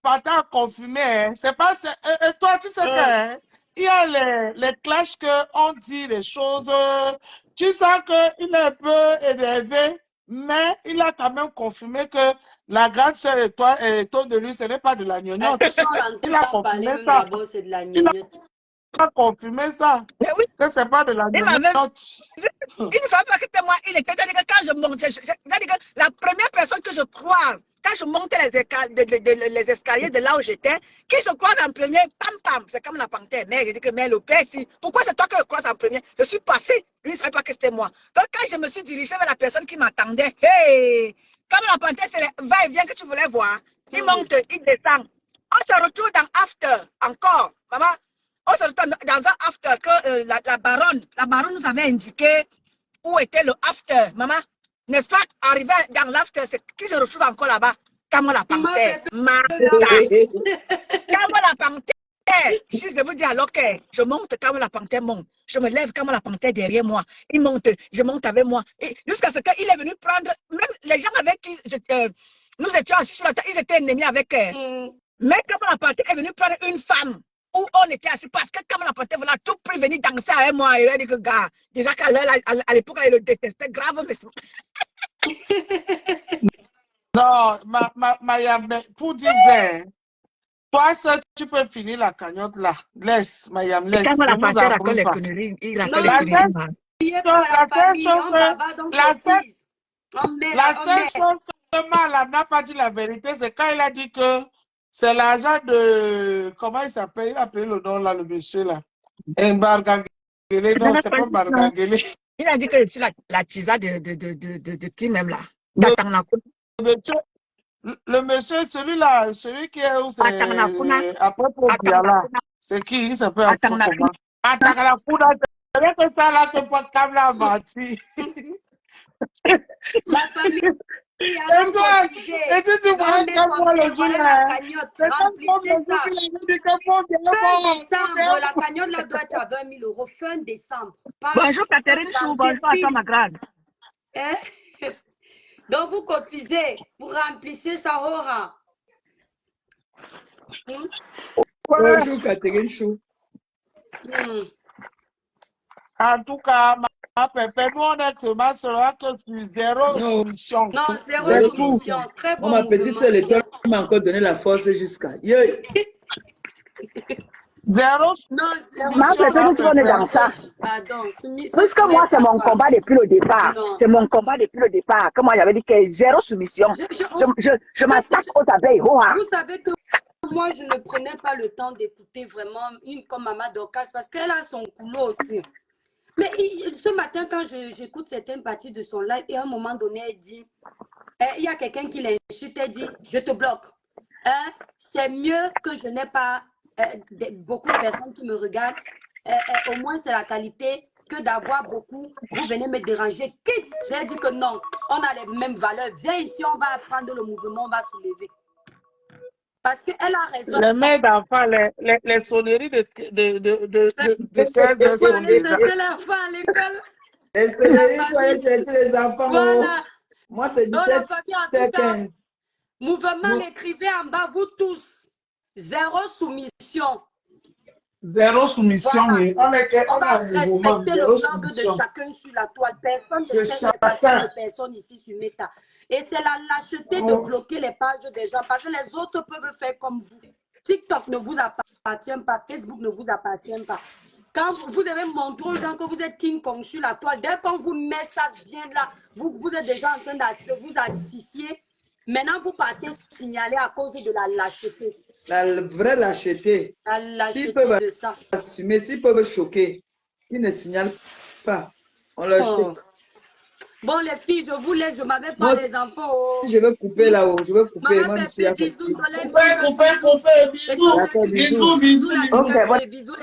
Speaker 2: Panthé confirmé, c'est pas. Et toi, tu sais que. Il y a les clashs qu'on dit les choses. Tu sens qu'il est un peu énervé, mais il a quand même confirmé que la grande sœur et toi et ton de lui, ce n'est pas de la gnognotte.
Speaker 5: Il a confirmé ça. C'est de la gnognotte.
Speaker 2: Il a confirmé ça.
Speaker 6: Oui.
Speaker 2: Que ce n'est pas de la gnognotte.
Speaker 6: Il ne savait pas que c'était moi. Il était dit que quand je monte, la première personne que je croise, quand je montais les escaliers de là où j'étais, qui je croise en premier, pam pam, c'est comme la panthère. Mais j'ai dit que, mais le père, si, pourquoi c'est toi que je croise en premier? Je suis passé, lui ne savait pas que c'était moi. Donc quand je me suis dirigée vers la personne qui m'attendait, hey, comme la panthère, c'est le va-et-vient que tu voulais voir. Il monte, il descend. On se retrouve dans After, encore. Maman, on se retrouve dans un After que la baronne nous avait indiqué où était le After, maman. N'est-ce pas? Arrivé dans l'after, c'est qui se retrouve encore là-bas? Kamala Panthère. Kamala Panthère. Si je vous dis alors que je monte, Kamala Panthère monte. Je me lève, Kamala Panthère derrière moi. Il monte, je monte avec moi. Jusqu'à ce qu'il est venu prendre, même les gens avec qui nous étions assis sur la table, ils étaient ennemis avec elle. Mais Kamala Panthère est venu prendre une femme où on était assis parce que Kamala Panthère voulait tout prix venir danser avec moi. Il a dit que, gars, déjà qu'à l'époque, elle le détestait grave, mais
Speaker 2: non, Mayam, pour dire vrai, toi seul, tu peux finir la cagnotte là. Laisse, Mayam, laisse.
Speaker 6: Kamala Panthère raconte les conneries. Il raconte les conneries.
Speaker 2: La seule chose que Malam n'a pas dit la vérité, c'est quand il a dit que c'est l'argent de. Comment il s'appelle? Il a appelé le nom là, le monsieur là. Bargangele. Non, c'est pas Bargangele.
Speaker 6: Il a dit que je suis la tisa de qui même là?
Speaker 2: Le monsieur, celui-là, celui qui est où c'est. Après pour Biala. C'est qui? Il s'appelle comment? Atanakuna. C'est que ça là que pas Kamla a menti.
Speaker 5: La famille allons cotiser.
Speaker 2: Et tu
Speaker 5: Donc,
Speaker 2: vois
Speaker 5: mais
Speaker 2: comme moi
Speaker 5: combien,
Speaker 2: le jour
Speaker 5: voilà
Speaker 2: là.
Speaker 5: la cagnotte.
Speaker 2: C'est comme
Speaker 5: Remplissez
Speaker 2: le jour
Speaker 5: ça.
Speaker 2: qu'il avait dit que mon Dieu,
Speaker 5: Fin
Speaker 2: bon,
Speaker 5: décembre, la cagnotte là doit être à 20 000 euros. Fin décembre. Pas
Speaker 6: Bonjour Catherine Chou,
Speaker 5: janvier,
Speaker 6: bonjour à toi
Speaker 5: pif.
Speaker 6: ma grande.
Speaker 5: Hein? Donc, vous cotisez, vous remplissez ça, aura.
Speaker 1: Bonjour, Catherine Chou.
Speaker 2: En tout cas, ma pépé, nous on est seulement que sur zéro soumission.
Speaker 5: Non, zéro
Speaker 1: Zéro
Speaker 5: soumission. Très bon
Speaker 1: Moi, ma petite
Speaker 5: mouvement.
Speaker 1: sœur, l'école m'a encore donné la force jusqu'à. Yeah.
Speaker 2: Zéro
Speaker 5: Non, zéro
Speaker 6: Ma
Speaker 2: soumission,
Speaker 6: pépé,
Speaker 2: ma
Speaker 6: nous on est dans ça.
Speaker 5: Pardon, soumission.
Speaker 6: Puisque moi, c'est mon combat depuis le départ.
Speaker 5: Non.
Speaker 6: C'est mon combat depuis le départ. Que moi, j'avais dit que zéro soumission. Je m'attaque aux abeilles.
Speaker 5: Vous savez que moi, je ne prenais pas le temps d'écouter vraiment une comme Maman Dorcas parce qu'elle a son culot aussi. Mais ce matin, quand j'écoute certaines parties de son live, et à un moment donné, elle dit, il y a quelqu'un qui l'insulte, elle dit, je te bloque. Hein? C'est mieux que je n'ai pas beaucoup de personnes qui me regardent. Au moins, c'est la qualité que d'avoir beaucoup. Vous venez me déranger. Quitte. J'ai dit que non, on a les mêmes valeurs. Viens ici, on va prendre le mouvement, on va soulever. Parce qu'elle a raison.
Speaker 2: Les mères d'enfants, les sonneries de 16 heures
Speaker 5: Pour
Speaker 2: sont
Speaker 5: aller
Speaker 2: déjà.
Speaker 5: chercher l'enfant à l'école.
Speaker 1: Les sonneries, il faut aller chercher les enfants.
Speaker 5: Voilà.
Speaker 1: Moi, c'est 17h15.
Speaker 5: Mouvement, écrivez en bas, vous tous. Zéro soumission.
Speaker 2: Zéro soumission, oui.
Speaker 5: On va respecter le blog de chacun sur la toile. Personne ne fait les factures de personne ici sur Meta. Et c'est la lâcheté de bloquer les pages des gens parce que les autres peuvent faire comme vous. TikTok ne vous appartient pas, Facebook ne vous appartient pas. Quand vous avez montré aux gens que vous êtes King Kong sur la toile, dès qu'on vous met ça bien là, vous êtes déjà en train de vous asphyxier. Maintenant, vous partez signaler à cause de la lâcheté.
Speaker 1: La vraie lâcheté.
Speaker 5: La lâcheté
Speaker 1: S'ils peuvent
Speaker 5: de ça.
Speaker 1: assumer, s'ils peuvent choquer, ils ne signalent pas. On leur choque.
Speaker 5: Bon, les filles, je vous laisse. Je m'avais pas les enfants. Oh.
Speaker 1: Je vais couper là-haut. Je vais couper.
Speaker 5: Maman,
Speaker 1: Moi, je suis
Speaker 5: bisous,
Speaker 2: Coupez, bisous.
Speaker 5: Bisous,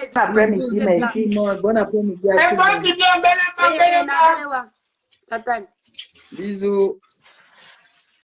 Speaker 5: les
Speaker 6: après-midi, merci.
Speaker 1: Bon après-midi à
Speaker 2: Et
Speaker 1: tous.
Speaker 2: moi qui viens, belle
Speaker 5: Bisous.
Speaker 1: Bisous.